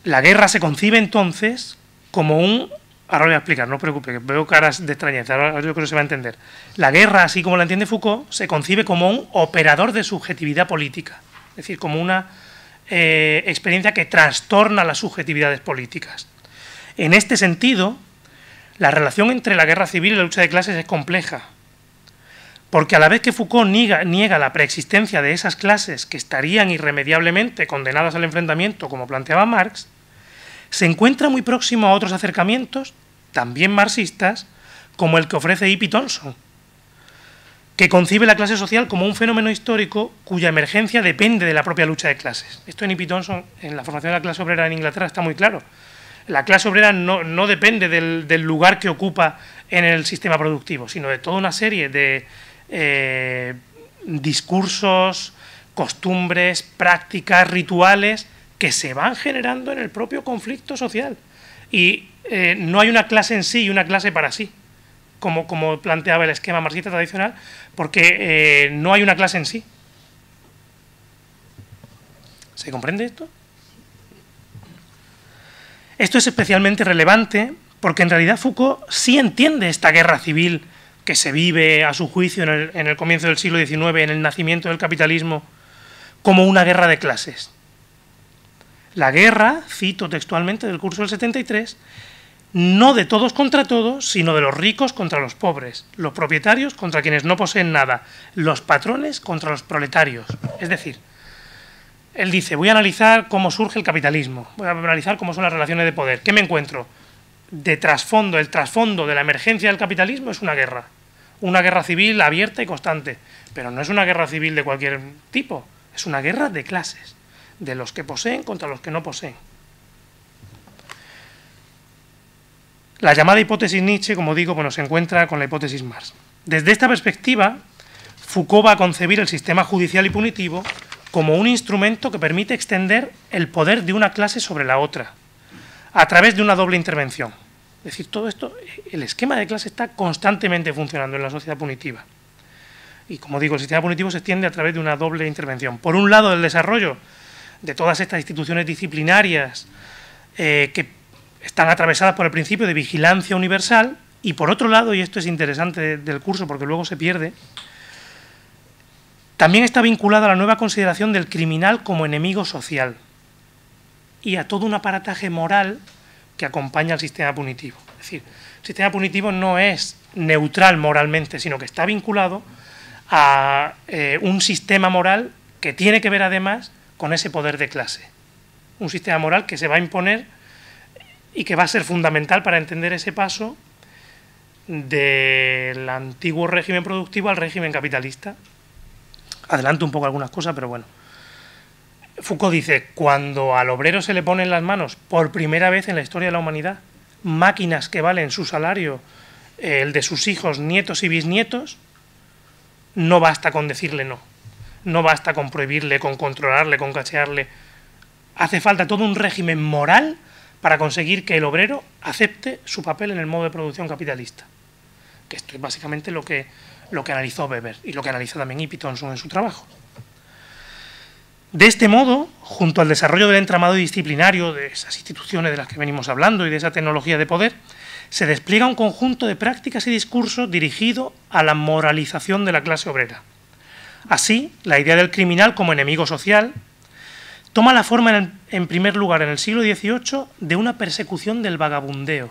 La guerra se concibe entonces como un... Ahora lo voy a explicar, no os preocupe, que veo caras de extrañeza, ahora yo creo que se va a entender. La guerra, así como la entiende Foucault, se concibe como un operador de subjetividad política, es decir, como una experiencia que trastorna las subjetividades políticas. En este sentido, la relación entre la guerra civil y la lucha de clases es compleja, porque a la vez que Foucault niega la preexistencia de esas clases que estarían irremediablemente condenadas al enfrentamiento, como planteaba Marx, se encuentra muy próximo a otros acercamientos, también marxistas, como el que ofrece E.P. Thompson, que concibe la clase social como un fenómeno histórico cuya emergencia depende de la propia lucha de clases. Esto en E.P. Thompson, en la formación de la clase obrera en Inglaterra, está muy claro. La clase obrera no depende del lugar que ocupa en el sistema productivo, sino de toda una serie de discursos, costumbres, prácticas, rituales que se van generando en el propio conflicto social. Y no hay una clase en sí y una clase para sí, como planteaba el esquema marxista tradicional, porque no hay una clase en sí. ¿Se comprende esto? Esto es especialmente relevante porque en realidad Foucault sí entiende esta guerra civil que se vive, a su juicio, en el comienzo del siglo XIX, en el nacimiento del capitalismo, como una guerra de clases. La guerra, cito textualmente del curso del 73, no de todos contra todos, sino de los ricos contra los pobres, los propietarios contra quienes no poseen nada, los patrones contra los proletarios. Es decir, él dice, voy a analizar cómo surge el capitalismo, voy a analizar cómo son las relaciones de poder. ¿Qué me encuentro? De trasfondo, el trasfondo de la emergencia del capitalismo es una guerra civil abierta y constante, pero no es una guerra civil de cualquier tipo, es una guerra de clases, de los que poseen contra los que no poseen. La llamada hipótesis Nietzsche, como digo, bueno, se encuentra con la hipótesis Marx. Desde esta perspectiva, Foucault va a concebir el sistema judicial y punitivo como un instrumento que permite extender el poder de una clase sobre la otra, a través de una doble intervención. Es decir, todo esto, el esquema de clase está constantemente funcionando en la sociedad punitiva. Y como digo, el sistema punitivo se extiende a través de una doble intervención. Por un lado, el desarrollo de todas estas instituciones disciplinarias que están atravesadas por el principio de vigilancia universal, y por otro lado, y esto es interesante del curso porque luego se pierde, también está vinculada a la nueva consideración del criminal como enemigo social y a todo un aparataje moral que acompaña al sistema punitivo. Es decir, el sistema punitivo no es neutral moralmente, sino que está vinculado a un sistema moral que tiene que ver además con ese poder de clase. Un sistema moral que se va a imponer y que va a ser fundamental para entender ese paso del antiguo régimen productivo al régimen capitalista. Adelanto un poco algunas cosas, pero bueno. Foucault dice, cuando al obrero se le pone en las manos, por primera vez en la historia de la humanidad, máquinas que valen su salario, el de sus hijos, nietos y bisnietos, no basta con decirle no. No basta con prohibirle, con controlarle, con cachearle. Hace falta todo un régimen moral para conseguir que el obrero acepte su papel en el modo de producción capitalista. Que esto es básicamente lo que analizó Weber y lo que analiza también E. P. Thompson en su trabajo. De este modo, junto al desarrollo del entramado disciplinario de esas instituciones de las que venimos hablando y de esa tecnología de poder, se despliega un conjunto de prácticas y discursos dirigido a la moralización de la clase obrera. Así, la idea del criminal como enemigo social toma la forma, en primer lugar, en el siglo XVIII, de una persecución del vagabundeo.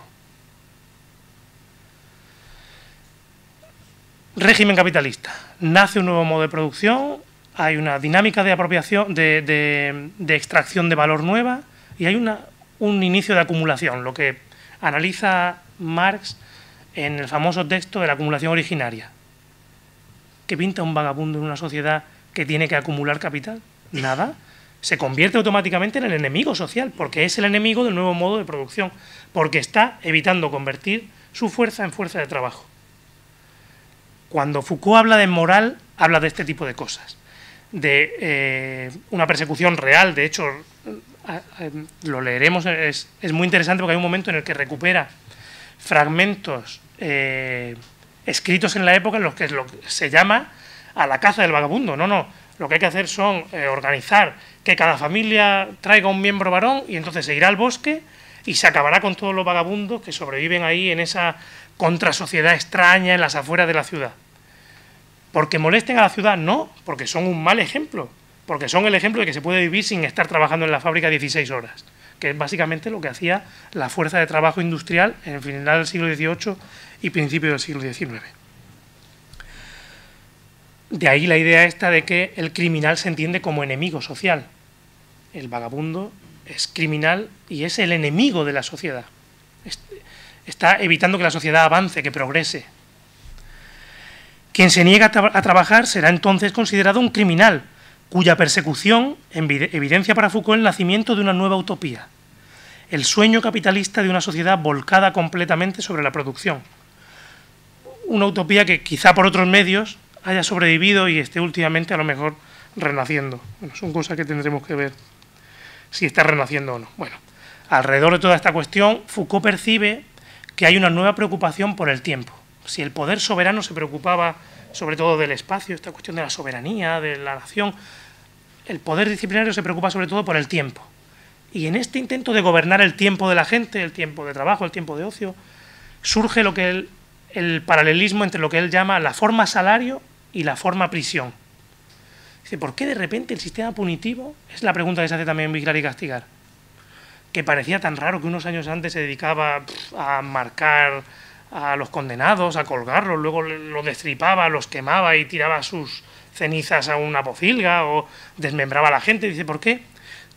Régimen capitalista. Nace un nuevo modo de producción, hay una dinámica de apropiación, de extracción de valor nueva, y hay un inicio de acumulación, lo que analiza Marx en el famoso texto de la acumulación originaria. ¿Qué pinta un vagabundo en una sociedad que tiene que acumular capital? Nada. Se convierte automáticamente en el enemigo social, porque es el enemigo del nuevo modo de producción, porque está evitando convertir su fuerza en fuerza de trabajo. Cuando Foucault habla de moral, habla de este tipo de cosas, de una persecución real. De hecho, lo leeremos, es muy interesante porque hay un momento en el que recupera fragmentos escritos en la época en los que se llama a la caza del vagabundo. No, lo que hay que hacer son organizar que cada familia traiga un miembro varón y entonces se irá al bosque y se acabará con todos los vagabundos que sobreviven ahí en esa contrasociedad extraña en las afueras de la ciudad. ¿Porque molesten a la ciudad? No, porque son un mal ejemplo, porque son el ejemplo de que se puede vivir sin estar trabajando en la fábrica 16 horas, que es básicamente lo que hacía la fuerza de trabajo industrial en el final del siglo XVIII y principio del siglo XIX. De ahí la idea esta de que el criminal se entiende como enemigo social. El vagabundo es criminal y es el enemigo de la sociedad. Está evitando que la sociedad avance, que progrese. Quien se niega a trabajar será entonces considerado un criminal, cuya persecución evidencia para Foucault el nacimiento de una nueva utopía. el sueño capitalista de una sociedad volcada completamente sobre la producción. Una utopía que quizá por otros medios haya sobrevivido y esté últimamente a lo mejor renaciendo. Bueno, son cosas que tendremos que ver si está renaciendo o no. Bueno, alrededor de toda esta cuestión, Foucault percibe que hay una nueva preocupación por el tiempo. Si el poder soberano se preocupaba sobre todo del espacio, esta cuestión de la soberanía, de la nación, el poder disciplinario se preocupa sobre todo por el tiempo. Y en este intento de gobernar el tiempo de la gente, el tiempo de trabajo, el tiempo de ocio, surge lo que el paralelismo entre lo que él llama la forma salario y la forma prisión. Dice, ¿por qué de repente el sistema punitivo? Es la pregunta que se hace también en Vigilar y Castigar, que parecía tan raro que unos años antes se dedicaba a marcar a los condenados, a colgarlos, luego los destripaba, los quemaba y tiraba sus cenizas a una pocilga o desmembraba a la gente. Dice, ¿por qué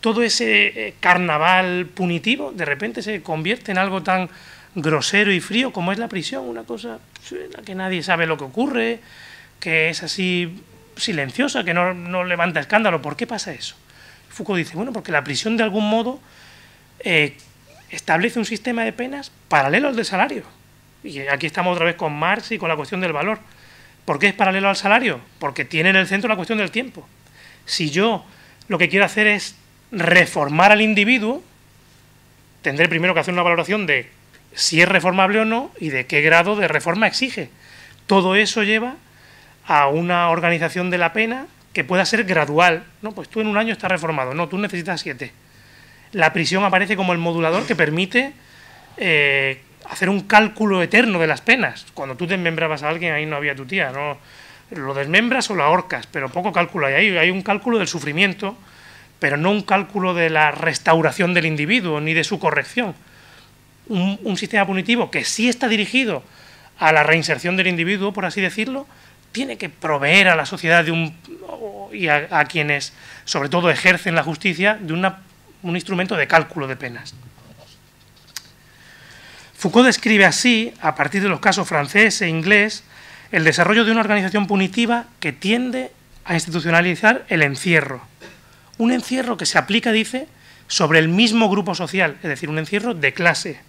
todo ese carnaval punitivo de repente se convierte en algo tan grosero y frío como es la prisión? Una cosa en la que nadie sabe lo que ocurre, que es así silenciosa, que no levanta escándalo. ¿Por qué pasa eso? Foucault dice, bueno, porque la prisión de algún modo establece un sistema de penas paralelo al del salario. Y aquí estamos otra vez con Marx y con la cuestión del valor. ¿Por qué es paralelo al salario? Porque tiene en el centro la cuestión del tiempo. Si yo lo que quiero hacer es reformar al individuo, tendré primero que hacer una valoración de si es reformable o no y de qué grado de reforma exige. Todo eso lleva a una organización de la pena que pueda ser gradual. No, pues tú en un año estás reformado. No, tú necesitas 7. La prisión aparece como el modulador que permite hacer un cálculo eterno de las penas. Cuando tú desmembrabas a alguien, ahí no había tu tía, ¿no? Lo desmembras o lo ahorcas, pero poco cálculo hay ahí. Hay un cálculo del sufrimiento, pero no un cálculo de la restauración del individuo ni de su corrección. Un sistema punitivo que sí está dirigido a la reinserción del individuo, por así decirlo, tiene que proveer a la sociedad y a quienes, sobre todo, ejercen la justicia, de un instrumento de cálculo de penas. Foucault describe así, a partir de los casos francés e inglés, el desarrollo de una organización punitiva que tiende a institucionalizar el encierro. Un encierro que se aplica, dice, sobre el mismo grupo social, es decir, un encierro de clase,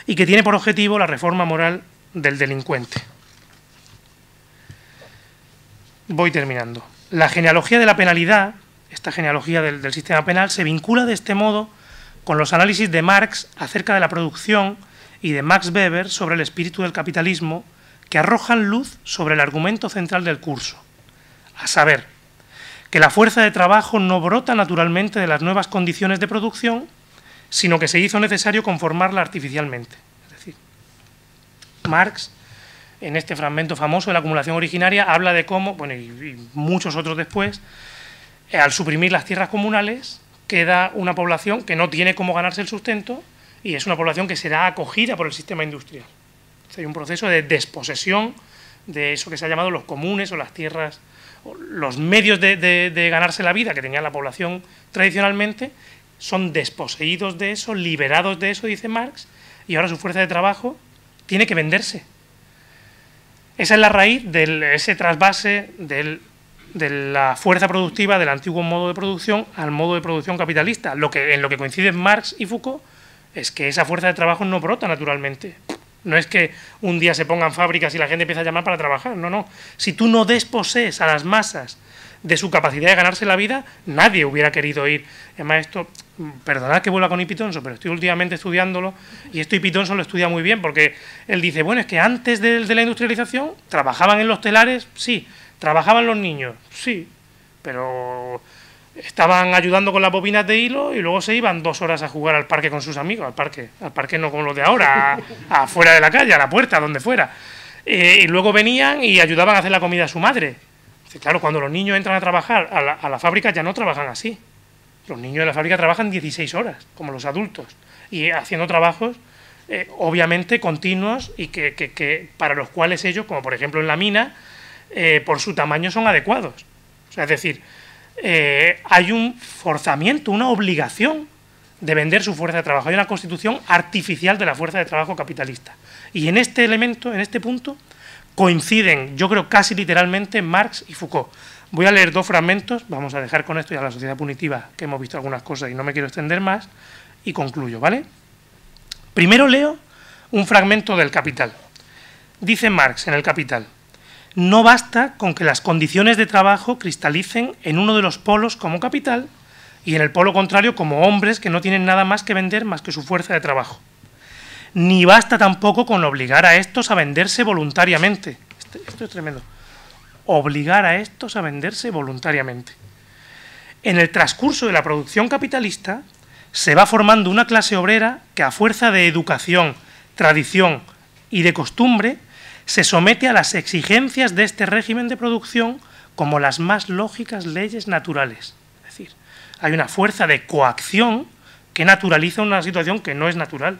y que tiene por objetivo la reforma moral del delincuente. Voy terminando. La genealogía de la penalidad, esta genealogía del sistema penal, se vincula de este modo con los análisis de Marx acerca de la producción y de Max Weber sobre el espíritu del capitalismo, que arrojan luz sobre el argumento central del curso, a saber, que la fuerza de trabajo no brota naturalmente de las nuevas condiciones de producción, sino que se hizo necesario conformarla artificialmente. Es decir, Marx, en este fragmento famoso de la acumulación originaria, habla de cómo, bueno, y muchos otros después, al suprimir las tierras comunales, queda una población que no tiene cómo ganarse el sustento y es una población que será acogida por el sistema industrial. Hay un proceso de desposesión de eso que se ha llamado los comunes o las tierras, o los medios de ganarse la vida que tenía la población tradicionalmente, son desposeídos de eso, liberados de eso, dice Marx, y ahora su fuerza de trabajo tiene que venderse. Esa es la raíz de ese trasvase de la fuerza productiva del antiguo modo de producción al modo de producción capitalista. En lo que coinciden Marx y Foucault es que esa fuerza de trabajo no brota naturalmente. No es que un día se pongan fábricas y la gente empieza a llamar para trabajar, no, no. Si tú no desposees a las masas de su capacidad de ganarse la vida, nadie hubiera querido ir. Además, esto, perdonad que vuelva con Ipitonso, pero estoy últimamente estudiándolo y esto Ipitonso lo estudia muy bien porque él dice, bueno, es que antes de la industrialización trabajaban en los telares, sí, trabajaban los niños, sí, pero estaban ayudando con las bobinas de hilo y luego se iban 2 horas a jugar al parque con sus amigos, al parque no como los de ahora, afuera de la calle, a la puerta, donde fuera. Y luego venían y ayudaban a hacer la comida a su madre. Claro, cuando los niños entran a trabajar a la fábrica ya no trabajan así. Los niños de la fábrica trabajan 16 horas, como los adultos, y haciendo trabajos obviamente continuos y que para los cuales ellos, como por ejemplo en la mina, por su tamaño son adecuados. O sea, es decir, hay un forzamiento, una obligación de vender su fuerza de trabajo. Hay una constitución artificial de la fuerza de trabajo capitalista. Y en este elemento, en este punto, coinciden, yo creo casi literalmente, Marx y Foucault. Voy a leer 2 fragmentos, vamos a dejar con esto ya la sociedad punitiva, que hemos visto algunas cosas y no me quiero extender más, y concluyo, ¿vale? Primero leo un fragmento del Capital. Dice Marx en el Capital: no basta con que las condiciones de trabajo cristalicen en uno de los polos como capital y en el polo contrario como hombres que no tienen nada más que vender más que su fuerza de trabajo. Ni basta tampoco con obligar a estos a venderse voluntariamente. Esto es tremendo. Obligar a estos a venderse voluntariamente. En el transcurso de la producción capitalista se va formando una clase obrera que a fuerza de educación, tradición y de costumbre se somete a las exigencias de este régimen de producción como las más lógicas leyes naturales. Es decir, hay una fuerza de coacción que naturaliza una situación que no es natural,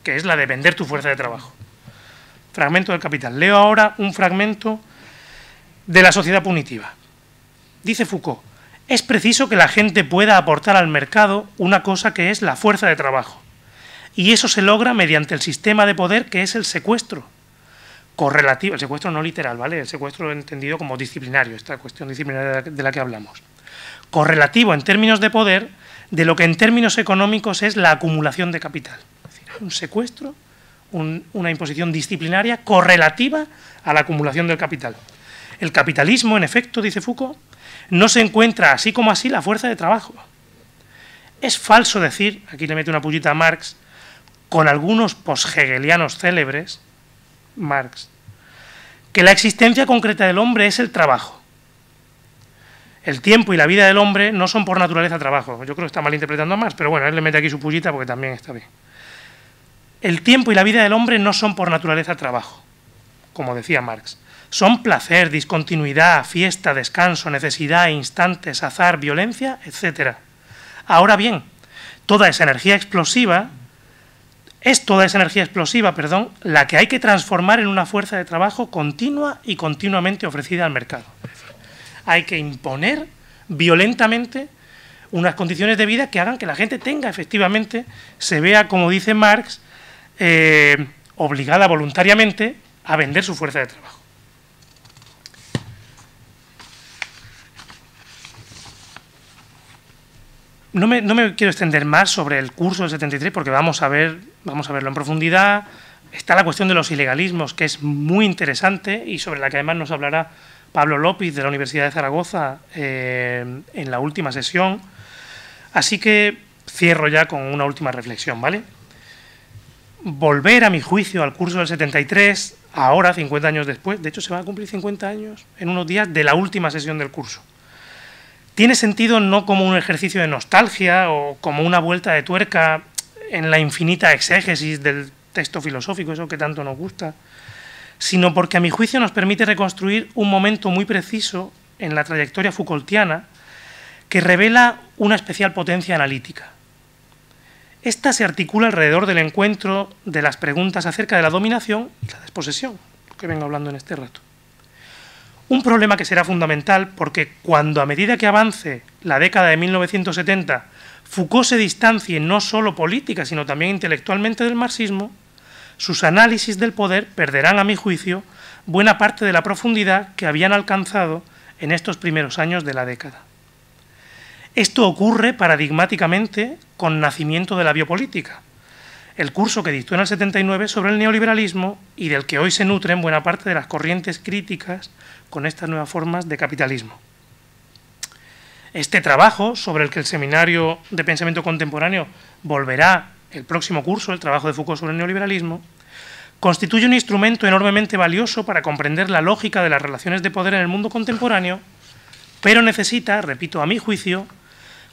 que es la de vender tu fuerza de trabajo. Fragmento del Capital. Leo ahora un fragmento de La sociedad punitiva. Dice Foucault: es preciso que la gente pueda aportar al mercado una cosa que es la fuerza de trabajo, y eso se logra mediante el sistema de poder que es el secuestro. Correlativo, el secuestro no literal, ¿vale? El secuestro entendido como disciplinario, esta cuestión disciplinaria de la que hablamos. Correlativo en términos de poder de lo que en términos económicos es la acumulación de capital. Es decir, un secuestro, una imposición disciplinaria correlativa a la acumulación del capital. El capitalismo, en efecto, dice Foucault, no se encuentra así como así la fuerza de trabajo. Es falso decir, aquí le mete una pullita a Marx, con algunos poshegelianos célebres, Marx, que la existencia concreta del hombre es el trabajo. El tiempo y la vida del hombre no son por naturaleza trabajo. Yo creo que está malinterpretando a Marx, pero bueno, él le mete aquí su pullita porque también está bien. El tiempo y la vida del hombre no son por naturaleza trabajo, como decía Marx. Son placer, discontinuidad, fiesta, descanso, necesidad, instantes, azar, violencia, etc. Ahora bien, toda esa energía explosiva la que hay que transformar en una fuerza de trabajo continua y continuamente ofrecida al mercado. Es decir, hay que imponer violentamente unas condiciones de vida que hagan que la gente tenga, efectivamente, se vea, como dice Marx, obligada voluntariamente a vender su fuerza de trabajo. No me quiero extender más sobre el curso del 73 porque vamos a verlo en profundidad. Está la cuestión de los ilegalismos, que es muy interesante y sobre la que además nos hablará Pablo López de la Universidad de Zaragoza en la última sesión. Así que cierro ya con una última reflexión, ¿vale? Volver, a mi juicio, al curso del 73, ahora, 50 años después, de hecho se van a cumplir 50 años en unos días de la última sesión del curso. Tiene sentido no como un ejercicio de nostalgia o como una vuelta de tuerca en la infinita exégesis del texto filosófico, eso que tanto nos gusta, sino porque a mi juicio nos permite reconstruir un momento muy preciso en la trayectoria Foucaultiana que revela una especial potencia analítica. Esta se articula alrededor del encuentro de las preguntas acerca de la dominación y la desposesión, lo que vengo hablando en este rato. Un problema que será fundamental porque cuando, a medida que avance la década de 1970, Foucault se distancie no solo política, sino también intelectualmente del marxismo, sus análisis del poder perderán, a mi juicio, buena parte de la profundidad que habían alcanzado en estos primeros años de la década. Esto ocurre paradigmáticamente con Nacimiento de la biopolítica, el curso que dictó en el 79 sobre el neoliberalismo y del que hoy se nutren buena parte de las corrientes críticas con estas nuevas formas de capitalismo. Este trabajo, sobre el que el Seminario de Pensamiento Contemporáneo volverá el próximo curso, el trabajo de Foucault sobre el neoliberalismo, constituye un instrumento enormemente valioso para comprender la lógica de las relaciones de poder en el mundo contemporáneo, pero necesita, repito, a mi juicio,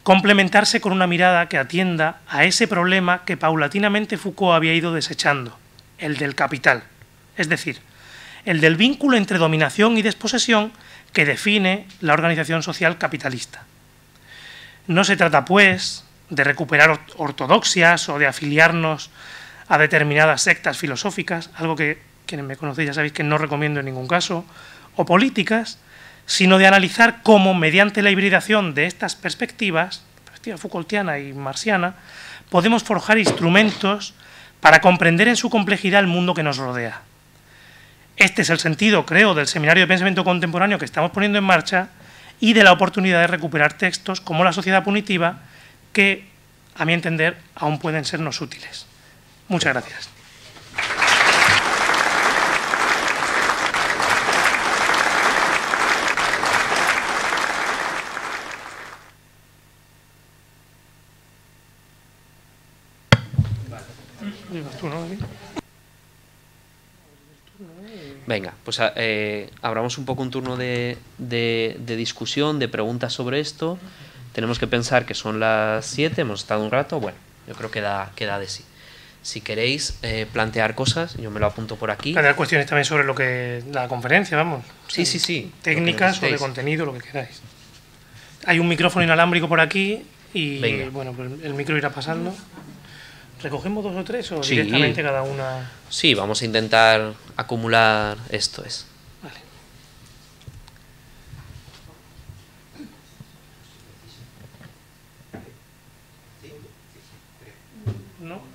complementarse con una mirada que atienda a ese problema que paulatinamente Foucault había ido desechando, el del capital, es decir, el del vínculo entre dominación y desposesión que define la organización social capitalista. No se trata, pues, de recuperar ortodoxias o de afiliarnos a determinadas sectas filosóficas, algo que quienes me conocéis ya sabéis que no recomiendo en ningún caso, o políticas, sino de analizar cómo, mediante la hibridación de estas perspectivas, perspectiva Foucaultiana y marxiana, podemos forjar instrumentos para comprender en su complejidad el mundo que nos rodea. Este es el sentido, creo, del Seminario de Pensamiento Contemporáneo que estamos poniendo en marcha y de la oportunidad de recuperar textos como La sociedad punitiva, que a mi entender, aún pueden sernos útiles. Muchas gracias. Venga, pues abramos un poco un turno de discusión, de preguntas sobre esto. Tenemos que pensar que son las 7, hemos estado un rato. Bueno, yo creo que da de sí. Si queréis plantear cosas, yo me lo apunto por aquí. Plantear cuestiones también sobre lo que la conferencia, vamos. Sí. Técnicas o de contenido, lo que queráis. Hay un micrófono inalámbrico por aquí y, venga, bueno, pues el micro irá pasando. ¿Recogemos 2 o 3 o sí, directamente cada una? Sí, vamos a intentar acumular esto. Vale.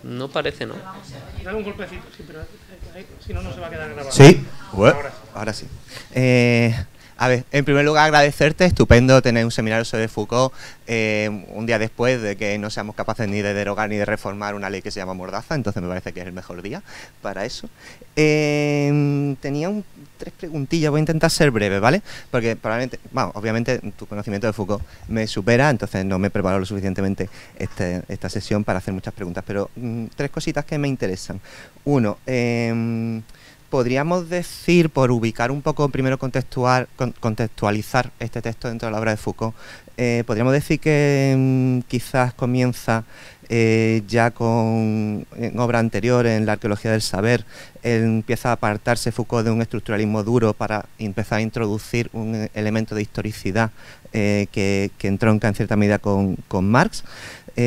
No parece, ¿no? Dale un golpecito, sí, pero si no, no se va a quedar grabado. Sí, ahora sí. A ver, en primer lugar agradecerte, estupendo tener un seminario sobre Foucault un día después de que no seamos capaces ni de derogar ni de reformar una ley que se llama Mordaza, entonces me parece que es el mejor día para eso. Tenía 3 preguntillas, voy a intentar ser breve, ¿vale? Porque probablemente, bueno, obviamente tu conocimiento de Foucault me supera, entonces no me he preparado lo suficientemente esta sesión para hacer muchas preguntas, pero 3 cositas que me interesan. Uno, podríamos decir, por ubicar un poco, primero contextualizar este texto dentro de la obra de Foucault, podríamos decir que quizás comienza ya en obra anterior, en la arqueología del saber, empieza a apartarse Foucault de un estructuralismo duro para empezar a introducir un elemento de historicidad que entronca en cierta medida con Marx.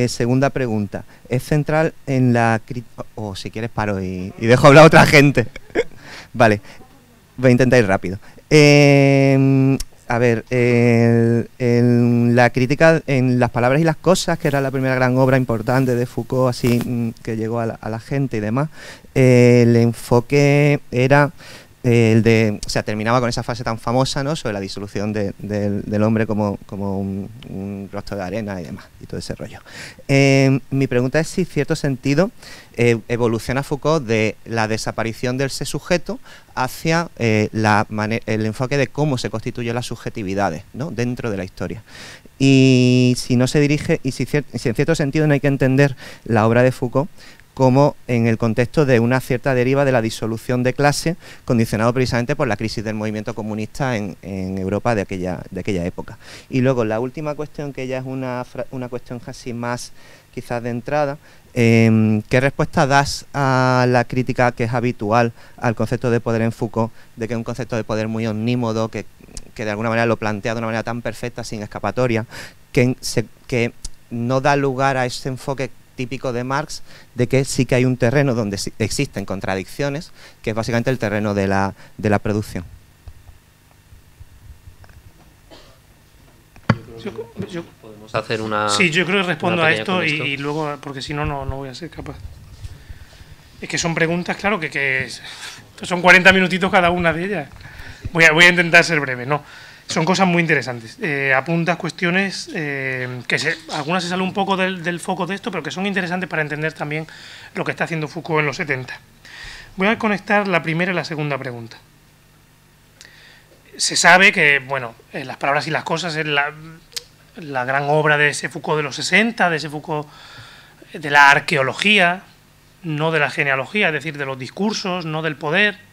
Segunda pregunta, ¿es central en la crítica? O si quieres paro y dejo hablar a otra gente. Vale, voy a intentar ir rápido. A ver, la crítica en Las palabras y las cosas, que era la primera gran obra importante de Foucault, así que llegó a la gente y demás, el enfoque era o sea, terminaba con esa frase tan famosa, ¿no?, sobre la disolución del hombre como un rostro de arena y demás, y todo ese rollo. Mi pregunta es si, en cierto sentido, evoluciona Foucault de la desaparición del ser sujeto hacia el enfoque de cómo se constituyen las subjetividades, ¿no?, dentro de la historia. Y si no se dirige, y si en cierto sentido no hay que entender la obra de Foucault como en el contexto de una cierta deriva de la disolución de clase, condicionado precisamente por la crisis del movimiento comunista en Europa de aquella época. Y luego la última cuestión, que ya es una cuestión casi más quizás de entrada, ¿qué respuesta das a la crítica que es habitual al concepto de poder en Foucault, de que es un concepto de poder muy omnímodo, que de alguna manera lo plantea de una manera tan perfecta, sin escapatoria, que no da lugar a ese enfoque típico de Marx, de que sí que hay un terreno donde existen contradicciones, que es básicamente el terreno de la producción? Podemos hacer una... Sí, yo creo que respondo a esto y luego, porque si no, no voy a ser capaz. Es que son preguntas, claro, que son 40 minutitos cada una de ellas. Voy a intentar ser breve, ¿no? Son cosas muy interesantes. Apuntas cuestiones que algunas se salen un poco del foco de esto, pero que son interesantes para entender también lo que está haciendo Foucault en los 70. Voy a conectar la primera y la segunda pregunta. Se sabe que, bueno, Las palabras y las cosas es la gran obra de ese Foucault de los 60, de ese Foucault de la arqueología, no de la genealogía, es decir, de los discursos, no del poder.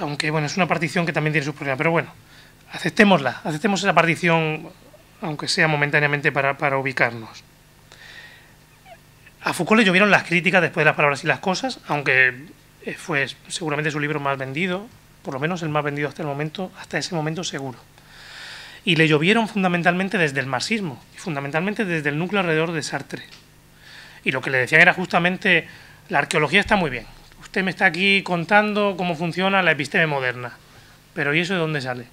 Aunque, bueno, es una partición que también tiene sus problemas, pero bueno, aceptemos esa partición, aunque sea momentáneamente para ubicarnos. A Foucault le llovieron las críticas después de Las palabras y las cosas, aunque fue seguramente su libro más vendido, por lo menos el más vendido hasta ese momento seguro. Y le llovieron fundamentalmente desde el marxismo, y fundamentalmente desde el núcleo alrededor de Sartre. Y lo que le decían era justamente, la arqueología está muy bien, usted me está aquí contando cómo funciona la episteme moderna, pero ¿y eso de dónde sale?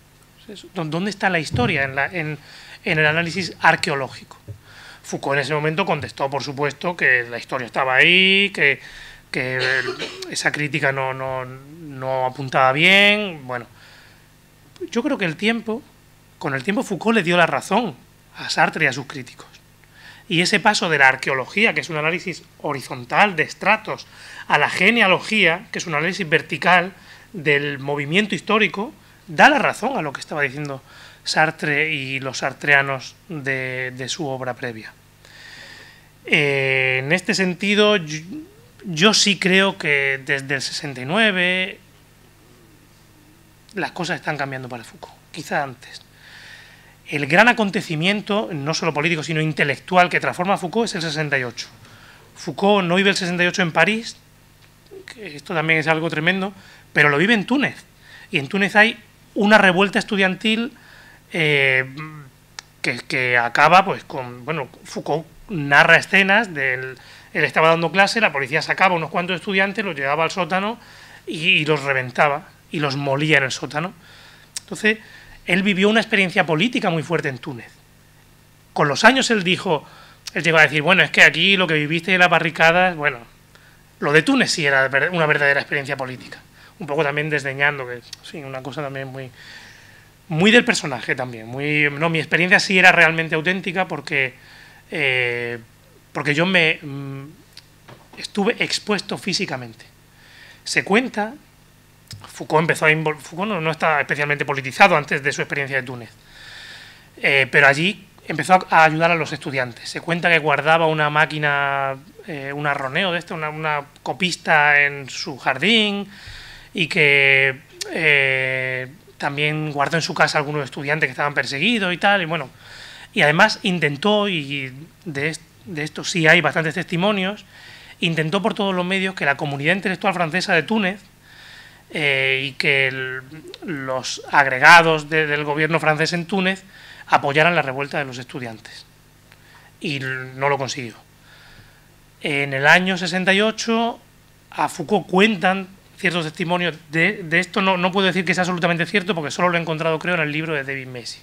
¿Dónde está la historia en el análisis arqueológico? Foucault en ese momento contestó, por supuesto, que la historia estaba ahí, que esa crítica no apuntaba bien. Bueno, yo creo que con el tiempo Foucault le dio la razón a Sartre y a sus críticos. Y ese paso de la arqueología, que es un análisis horizontal de estratos, a la genealogía, que es un análisis vertical del movimiento histórico, da la razón a lo que estaba diciendo Sartre y los sartreanos de su obra previa. En este sentido, yo sí creo que desde el 69 las cosas están cambiando para Foucault, quizá antes. El gran acontecimiento, no solo político, sino intelectual, que transforma a Foucault es el 68. Foucault no vive el 68 en París, que esto también es algo tremendo, pero lo vive en Túnez. Y en Túnez hay una revuelta estudiantil que acaba pues con... Bueno, Foucault narra escenas él estaba dando clase, la policía sacaba unos cuantos estudiantes, los llevaba al sótano y los reventaba y los molía en el sótano. Entonces, él vivió una experiencia política muy fuerte en Túnez. Con los años él llegó a decir, bueno, es que aquí lo que viviste en las barricadas, bueno, lo de Túnez sí era una verdadera experiencia política. Un poco también desdeñando, que sí, una cosa también muy del personaje también. No, mi experiencia sí era realmente auténtica porque yo estuve expuesto físicamente. Se cuenta, Foucault no está especialmente politizado antes de su experiencia de Túnez, pero allí empezó a ayudar a los estudiantes. Se cuenta que guardaba una máquina, un arroneo de una copista en su jardín, y que también guardó en su casa algunos estudiantes que estaban perseguidos y tal, y bueno, y además intentó, y de esto sí hay bastantes testimonios, intentó por todos los medios que la comunidad intelectual francesa de Túnez y que los agregados del gobierno francés en Túnez apoyaran la revuelta de los estudiantes. Y no lo consiguió. En el año 68 a Foucault cuentan ciertos testimonios de esto, no puedo decir que sea absolutamente cierto porque solo lo he encontrado creo en el libro de David Messi.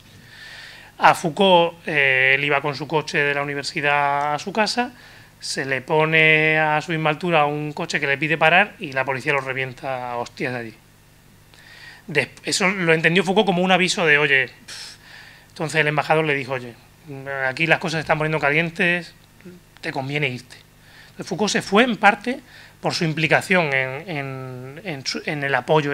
A Foucault él iba con su coche de la universidad a su casa, se le pone a su misma altura un coche que le pide parar y la policía lo revienta a hostias de allí. Eso lo entendió Foucault como un aviso de, oye, entonces el embajador le dijo, oye, aquí las cosas se están poniendo calientes, te conviene irte. Entonces Foucault se fue en parte por su implicación en el apoyo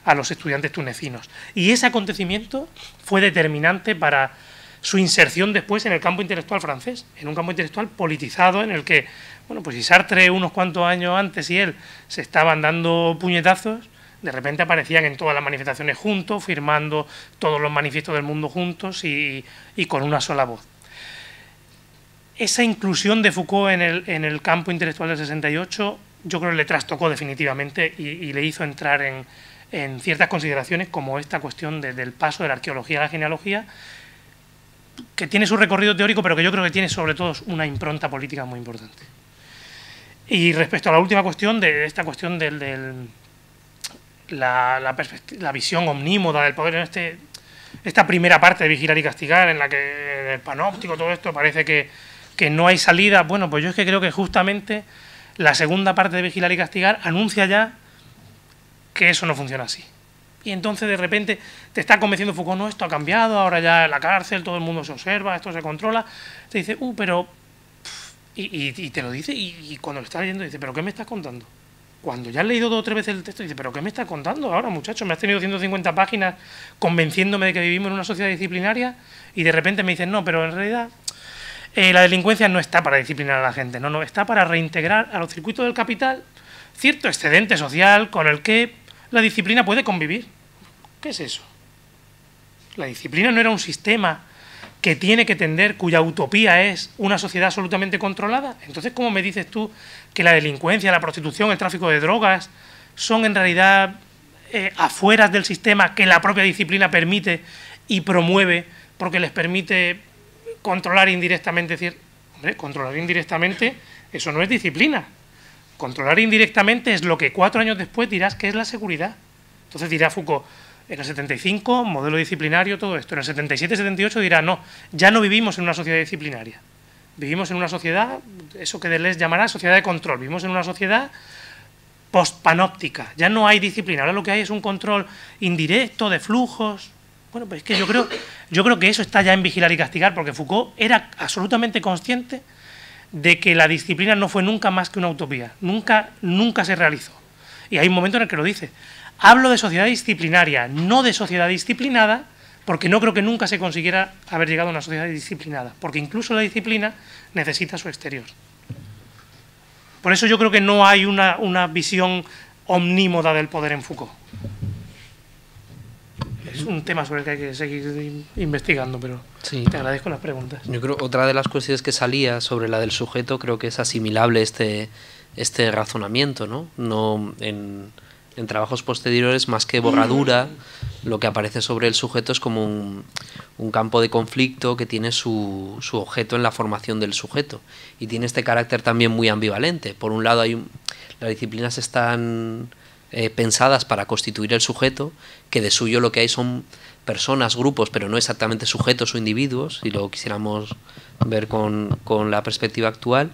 a los estudiantes tunecinos. Y ese acontecimiento fue determinante para su inserción después en el campo intelectual francés, en un campo intelectual politizado en el que, bueno, pues si Sartre unos cuantos años antes y él se estaban dando puñetazos, de repente aparecían en todas las manifestaciones juntos, firmando todos los manifiestos del mundo juntos y con una sola voz. Esa inclusión de Foucault en el campo intelectual del 68 yo creo que le trastocó definitivamente y le hizo entrar en ciertas consideraciones como esta cuestión del paso de la arqueología a la genealogía, que tiene su recorrido teórico, pero que yo creo que tiene sobre todo una impronta política muy importante. Y respecto a la última cuestión, de esta cuestión la visión omnímoda del poder en esta primera parte de Vigilar y Castigar, en la que en el panóptico todo esto parece que no hay salida, bueno, pues yo es que creo que justamente la segunda parte de Vigilar y Castigar anuncia ya que eso no funciona así. Y entonces de repente te está convenciendo Foucault, no, esto ha cambiado, ahora ya en la cárcel todo el mundo se observa, esto se controla. Te dice, pero... Y te lo dice, y cuando lo estás leyendo dice, ¿pero qué me estás contando? Cuando ya has leído 2 o 3 veces el texto, dice, ¿pero qué me estás contando ahora, muchacho? Me has tenido 150 páginas convenciéndome de que vivimos en una sociedad disciplinaria y de repente me dices, no, pero en realidad la delincuencia no está para disciplinar a la gente, no, está para reintegrar a los circuitos del capital cierto excedente social con el que la disciplina puede convivir. ¿Qué es eso? La disciplina no era un sistema que tiene que tender, cuya utopía es una sociedad absolutamente controlada. Entonces, ¿cómo me dices tú que la delincuencia, la prostitución, el tráfico de drogas son en realidad afueras del sistema que la propia disciplina permite y promueve porque les permite controlar indirectamente? Hombre, controlar indirectamente, eso no es disciplina. Controlar indirectamente es lo que 4 años después dirás que es la seguridad. Entonces dirá Foucault, en el 75, modelo disciplinario, todo esto. En el 77-78 dirá, no, ya no vivimos en una sociedad disciplinaria. Vivimos en una sociedad, eso que Deleuze llamará sociedad de control. Vivimos en una sociedad postpanóptica. Ya no hay disciplina. Ahora lo que hay es un control indirecto de flujos. Bueno, pues es que yo creo que eso está ya en Vigilar y Castigar, porque Foucault era absolutamente consciente de que la disciplina no fue nunca más que una utopía, nunca se realizó. Y hay un momento en el que lo dice. Hablo de sociedad disciplinaria, no de sociedad disciplinada, porque no creo que nunca se consiguiera haber llegado a una sociedad disciplinada, porque incluso la disciplina necesita su exterior. Por eso yo creo que no hay una visión omnímoda del poder en Foucault. Es un tema sobre el que hay que seguir investigando, pero sí, te agradezco las preguntas. Yo creo que otra de las cuestiones que salía sobre la del sujeto, creo que es asimilable este razonamiento, ¿no? No en trabajos posteriores, más que borradura, lo que aparece sobre el sujeto es como un campo de conflicto que tiene su objeto en la formación del sujeto, y tiene este carácter también muy ambivalente. Por un lado, las disciplinas están pensadas para constituir el sujeto, que de suyo lo que hay son personas, grupos, pero no exactamente sujetos o individuos, si lo quisiéramos ver con la perspectiva actual,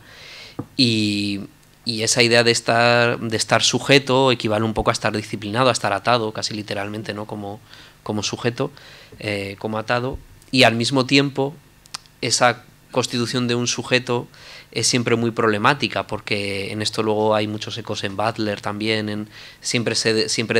y esa idea de estar sujeto equivale un poco a estar disciplinado, a estar atado, casi literalmente, ¿no? Como sujeto, como atado, y al mismo tiempo esa constitución de un sujeto es siempre muy problemática, porque en esto luego hay muchos ecos en Butler también, siempre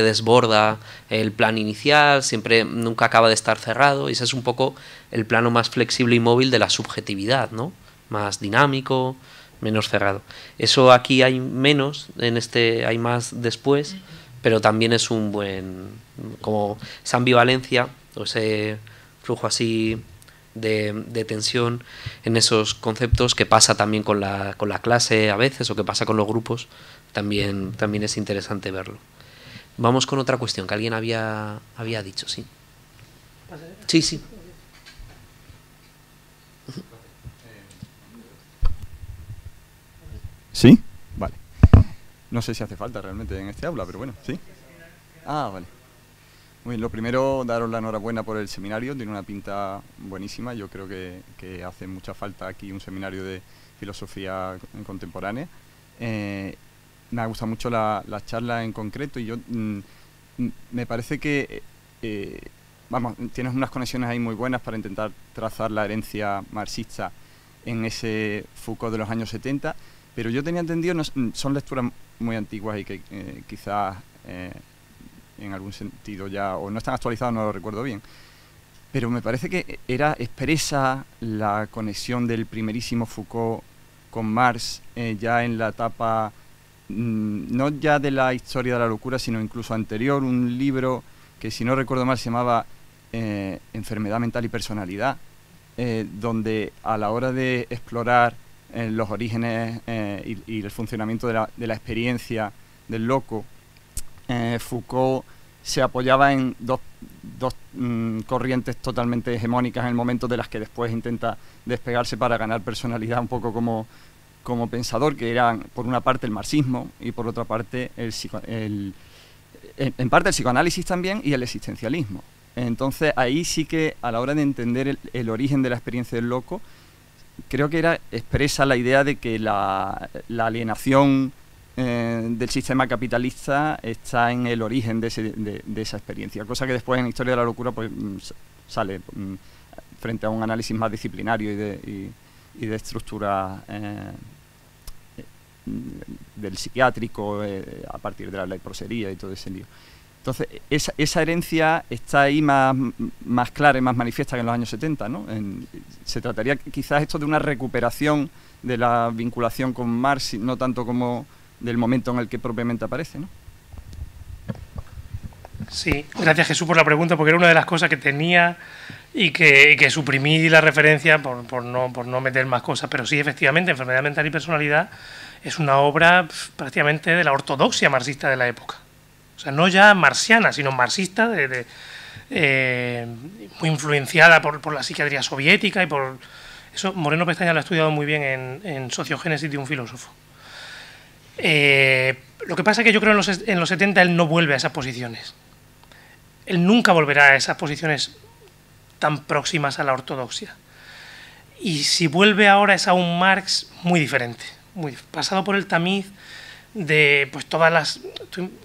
desborda el plan inicial, nunca acaba de estar cerrado, y ese es un poco el plano más flexible y móvil de la subjetividad, ¿no? Más dinámico, menos cerrado. Eso aquí hay menos, hay más después, pero también es un buen, como esa ambivalencia, o ese flujo así de tensión en esos conceptos, que pasa también con la clase a veces, o que pasa con los grupos, también es interesante verlo. Vamos con otra cuestión que alguien había dicho, sí. Sí. ¿Sí? Vale. No sé si hace falta realmente en este aula, pero bueno, ¿sí? Ah, vale. Muy bien, lo primero, daros la enhorabuena por el seminario, tiene una pinta buenísima. Yo creo que hace mucha falta aquí un seminario de filosofía contemporánea. Me ha gustado mucho la charla en concreto, y yo me parece que tienes unas conexiones ahí muy buenas para intentar trazar la herencia marxista en ese Foucault de los años 70, pero yo tenía entendido, son lecturas muy antiguas y que quizás en algún sentido ya, o no están actualizadas, no lo recuerdo bien, pero me parece que era expresa la conexión del primerísimo Foucault con Marx ya en la etapa, no ya de la historia de la locura, sino incluso anterior, un libro que, si no recuerdo mal, se llamaba Enfermedad mental y personalidad, donde a la hora de explorar los orígenes y el funcionamiento de la experiencia del loco, Foucault se apoyaba en dos corrientes totalmente hegemónicas en el momento, de las que después intenta despegarse para ganar personalidad un poco como pensador, que eran por una parte el marxismo y por otra parte en parte el psicoanálisis también, y el existencialismo. Entonces ahí sí que, a la hora de entender el origen de la experiencia del loco, creo que expresa la idea de que la alienación del sistema capitalista está en el origen de esa experiencia, cosa que después en Historia de la locura pues sale frente a un análisis más disciplinario y de estructura del psiquiátrico a partir de la leprosería y todo ese lío. Entonces esa herencia está ahí más clara y más manifiesta que en los años 70, ¿no? Se trataría quizás esto de una recuperación de la vinculación con Marx, no tanto como del momento en el que propiamente aparece, ¿no? Sí, gracias Jesús por la pregunta, porque era una de las cosas que tenía y que suprimí la referencia por no meter más cosas, pero sí, efectivamente, Enfermedad mental y personalidad es una obra prácticamente de la ortodoxia marxista de la época. O sea, no ya marxiana, sino marxista, muy influenciada por la psiquiatría soviética y por eso. Moreno Pestaña lo ha estudiado muy bien en Sociogénesis de un filósofo. Lo que pasa es que yo creo que en los 70 él no vuelve a esas posiciones. Él nunca volverá a esas posiciones tan próximas a la ortodoxia. Y si vuelve ahora es a un Marx muy diferente, pasado por el tamiz de pues todas las...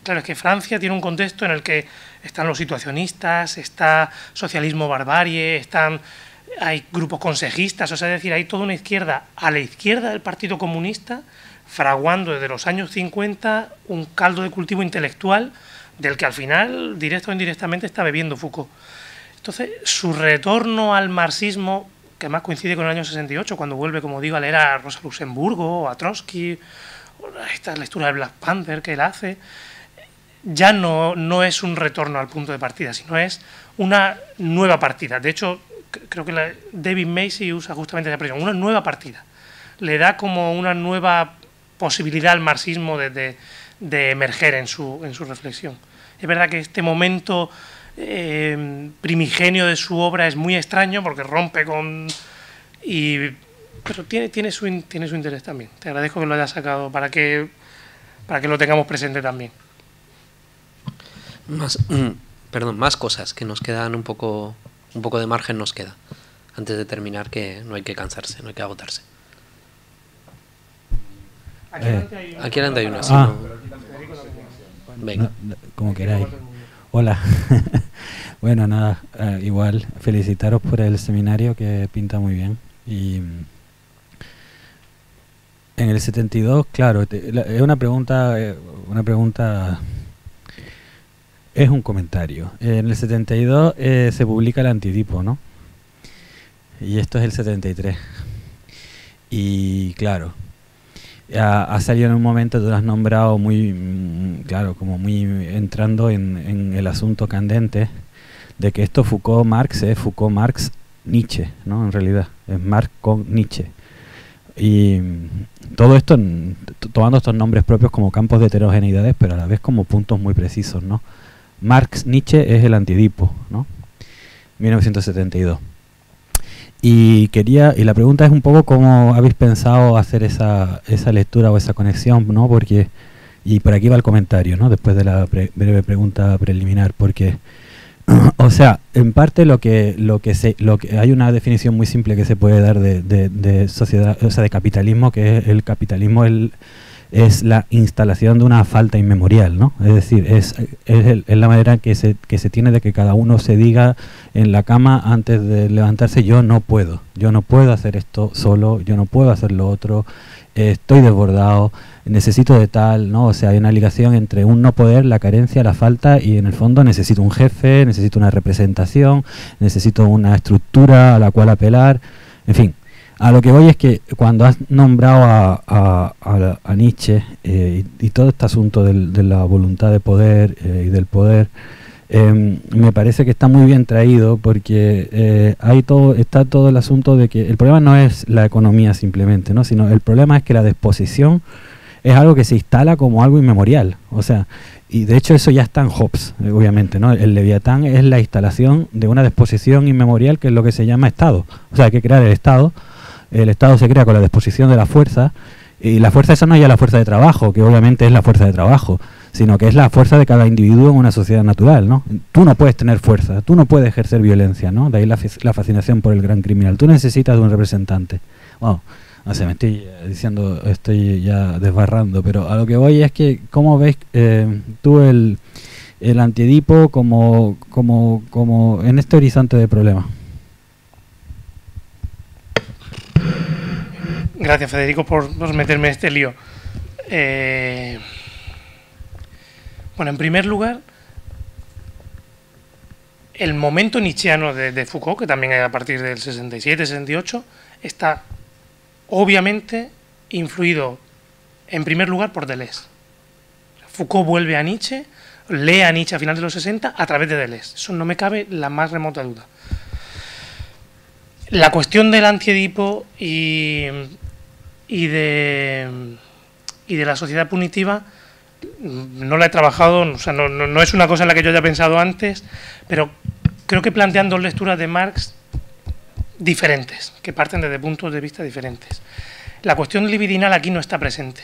Claro, es que Francia tiene un contexto en el que Están los situacionistas, está socialismo barbarie, hay grupos consejistas, o sea, es decir, hay toda una izquierda a la izquierda del Partido Comunista, fraguando desde los años 50 un caldo de cultivo intelectual del que al final, directo o indirectamente, está bebiendo Foucault. Entonces, su retorno al marxismo, que más coincide con el año 68, cuando vuelve, como digo, a leer a Rosa Luxemburgo, o a Trotsky, o a esta lectura de Black Panther que él hace, ya no es un retorno al punto de partida, sino es una nueva partida. De hecho, creo que David Macy usa justamente esa expresión, una nueva partida. Le da como una nueva posibilidad al marxismo de emerger en su reflexión. Es verdad que este momento primigenio de su obra es muy extraño porque rompe con... pero tiene su interés también. Te agradezco que lo hayas sacado para que lo tengamos presente también. Más cosas que nos quedan un poco de margen nos queda. Antes de terminar, que no hay que cansarse, no hay que agotarse. Aquí adelante hay una. Sí, no. Venga. No, como queráis. Hola. Bueno, nada, igual felicitaros por el seminario, que pinta muy bien. Y en el 72, claro, es una pregunta, es un comentario. En el 72 se publica el Antiedipo, ¿no? Y esto es el 73. Y claro, ha salido en un momento, tú lo has nombrado muy, claro, como muy entrando en el asunto candente de que esto Foucault-Marx es Foucault-Marx-Nietzsche, ¿no? En realidad, es Marx con Nietzsche. Y todo esto tomando estos nombres propios como campos de heterogeneidades, pero a la vez como puntos muy precisos, ¿no? Marx-Nietzsche es el Antiedipo, ¿no? 1972. Y la pregunta es un poco cómo habéis pensado hacer esa lectura o esa conexión, ¿no? Porque, y por aquí va el comentario, ¿no? Después de la breve pregunta preliminar, porque, o sea, en parte lo que hay una definición muy simple que se puede dar de sociedad, o sea, de capitalismo, que es el capitalismo es la instalación de una falta inmemorial, ¿no? Es decir, es la manera que se tiene de que cada uno se diga en la cama antes de levantarse: yo no puedo hacer esto solo, yo no puedo hacer lo otro, estoy desbordado, necesito de tal, ¿no? O sea, hay una ligación entre un no poder, la carencia, la falta, y en el fondo necesito un jefe, necesito una representación, necesito una estructura a la cual apelar, en fin. A lo que voy es que cuando has nombrado a Nietzsche y todo este asunto de la voluntad de poder y del poder, me parece que está muy bien traído, porque está todo el asunto de que el problema no es la economía simplemente, ¿no? Sino el problema es que la desposesión es algo que se instala como algo inmemorial. O sea, y de hecho eso ya está en Hobbes, obviamente, ¿no? El Leviatán es la instalación de una desposesión inmemorial, que es lo que se llama Estado. O sea, hay que crear el Estado. El Estado se crea con la disposición de la fuerza, y la fuerza esa no es ya la fuerza de trabajo, que obviamente es la fuerza de trabajo, sino que es la fuerza de cada individuo en una sociedad natural, ¿no? Tú no puedes tener fuerza, tú no puedes ejercer violencia, ¿no? De ahí la fascinación por el gran criminal. Tú necesitas de un representante. Bueno, no sé, me estoy diciendo, estoy ya desbarrando, pero a lo que voy es que, ¿cómo ves tú el Antiedipo como en este horizonte de problemas? Gracias, Federico, por meterme en este lío. Bueno, en primer lugar, el momento nietzscheano de Foucault, que también es a partir del 67-68, está obviamente influido, en primer lugar, por Deleuze. Foucault vuelve a Nietzsche, lee a Nietzsche a finales de los 60 a través de Deleuze. Eso no me cabe la más remota duda. La cuestión del Antiedipo y de la sociedad punitiva no la he trabajado, o sea, no es una cosa en la que yo haya pensado antes, pero creo que plantean dos lecturas de Marx diferentes, que parten desde puntos de vista diferentes. La cuestión libidinal aquí no está presente.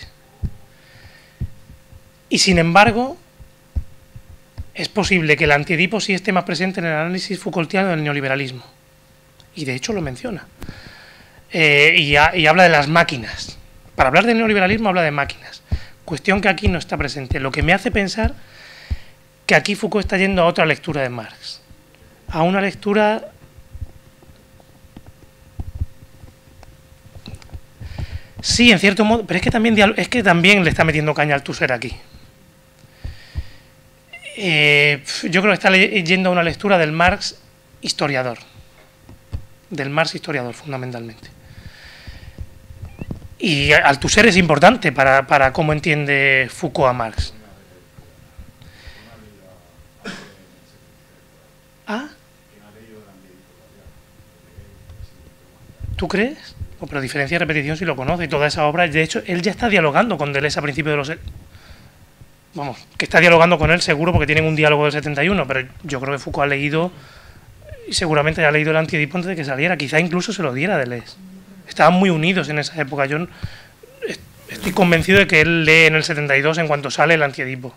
Y sin embargo, es posible que el Antiedipo sí esté más presente en el análisis Foucaultiano del neoliberalismo. Y de hecho lo menciona. Y habla de las máquinas. Para hablar de neoliberalismo habla de máquinas. Cuestión que aquí no está presente. Lo que me hace pensar que aquí Foucault está yendo a otra lectura de Marx, a una lectura sí, en cierto modo, pero es que también le está metiendo caña al Althusser aquí. Yo creo que está yendo a una lectura del Marx historiador, fundamentalmente. Y Althusser es importante para cómo entiende Foucault a Marx. ¿Ah? ¿Tú crees? Oh, pero diferencia y repetición si lo conoce y toda esa obra. De hecho, él ya está dialogando con Deleuze a principios de los... Vamos, que está dialogando con él seguro porque tienen un diálogo del 71, pero yo creo que Foucault ha leído, y seguramente ya ha leído el Anti-Edipo antes de que saliera, quizá incluso se lo diera a Deleuze. Estaban muy unidos en esa época. Yo estoy convencido de que él lee en el 72 en cuanto sale el Anti-Edipo.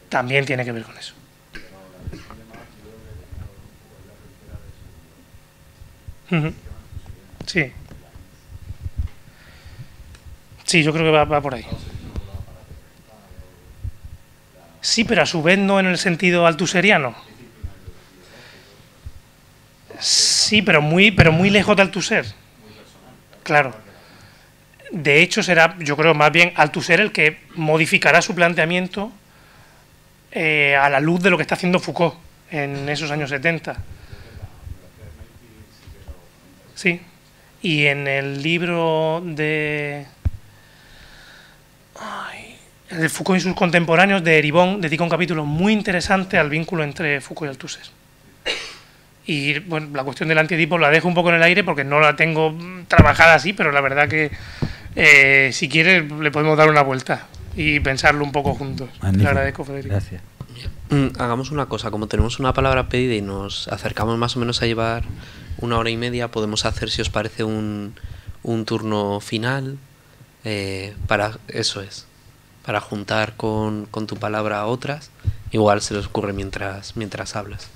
También tiene que ver con eso. Sí. Sí, yo creo que va por ahí. Sí, pero a su vez no en el sentido althuseriano. Sí, pero muy lejos de Althusser. Claro. De hecho, será, yo creo, más bien Althusser el que modificará su planteamiento a la luz de lo que está haciendo Foucault en esos años 70. Sí. Y en el libro de Foucault y sus contemporáneos, de Eribon, dedica un capítulo muy interesante al vínculo entre Foucault y Althusser. Y bueno, la cuestión del Anti-Edipo la dejo un poco en el aire porque no la tengo trabajada así, pero la verdad que si quiere le podemos dar una vuelta y pensarlo un poco juntos. Magnífico. Le agradezco, Federico. Gracias. Hagamos una cosa, como tenemos una palabra pedida y nos acercamos más o menos a llevar 1 hora y media, podemos hacer, si os parece, un turno final para para juntar con tu palabra a otras. Igual se les ocurre mientras hablas.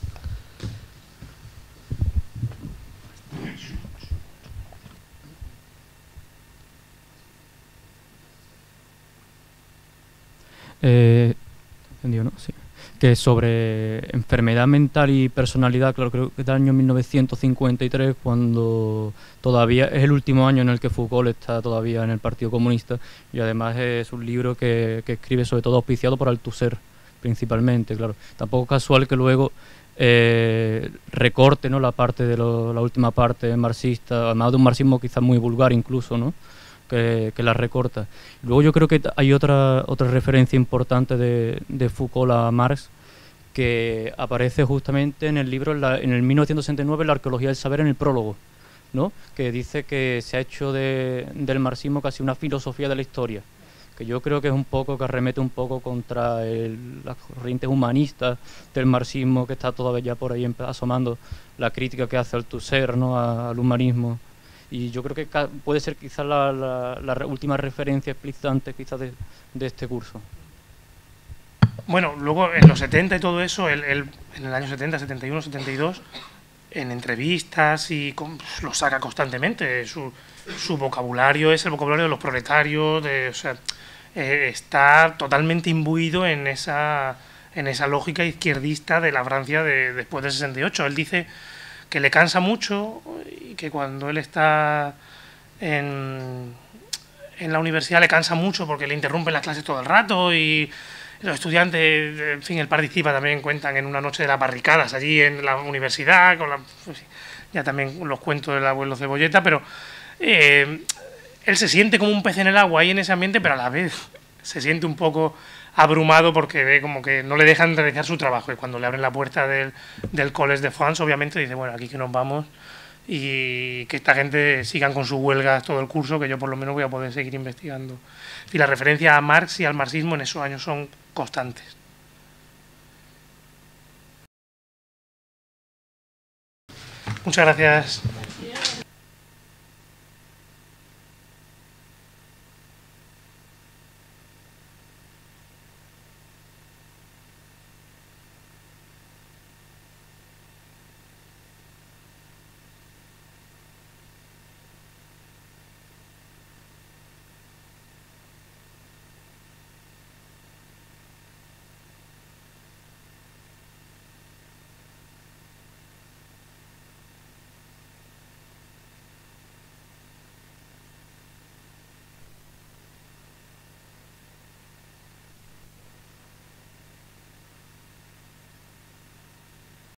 Entendido, ¿no? Sí. Que sobre enfermedad mental y personalidad, claro, creo que es del año 1953, cuando todavía es el último año en el que Foucault está todavía en el Partido Comunista, y además es un libro que escribe sobre todo auspiciado por Althusser, principalmente, claro. Tampoco es casual que luego recorte, ¿no?, la parte de la última parte marxista, además de un marxismo quizás muy vulgar incluso, ¿no?, que la recorta. Luego yo creo que hay otra referencia importante de Foucault a Marx, que aparece justamente en el libro, en el 1969, La arqueología del saber, en el prólogo, ¿no?, que dice que se ha hecho del marxismo casi una filosofía de la historia, que yo creo que es un poco, que arremete un poco contra las corrientes humanistas del marxismo, que está todavía por ahí asomando la crítica que hace Althusser, ¿no?, al humanismo. Y yo creo que puede ser quizás la última referencia explicitante quizás de este curso. Bueno, luego en los 70 y todo eso, en el año 70, 71, 72, en entrevistas lo saca constantemente. Su vocabulario es el vocabulario de los proletarios, o sea, está totalmente imbuido en esa lógica izquierdista de la Francia después del 68. Él dice que le cansa mucho y que cuando él está en la universidad le cansa mucho porque le interrumpen las clases todo el rato, y los estudiantes, en fin, él participa también, cuentan en una noche de las barricadas allí en la universidad, pues, ya también los cuentos del abuelo Cebolleta, pero él se siente como un pez en el agua ahí en ese ambiente, pero a la vez se siente un poco abrumado porque ve como que no le dejan realizar su trabajo, y cuando le abren la puerta del Collège de France, obviamente dice, bueno, aquí que nos vamos y que esta gente sigan con sus huelgas todo el curso, que yo por lo menos voy a poder seguir investigando. Y las referencias a Marx y al marxismo en esos años son constantes. Muchas gracias.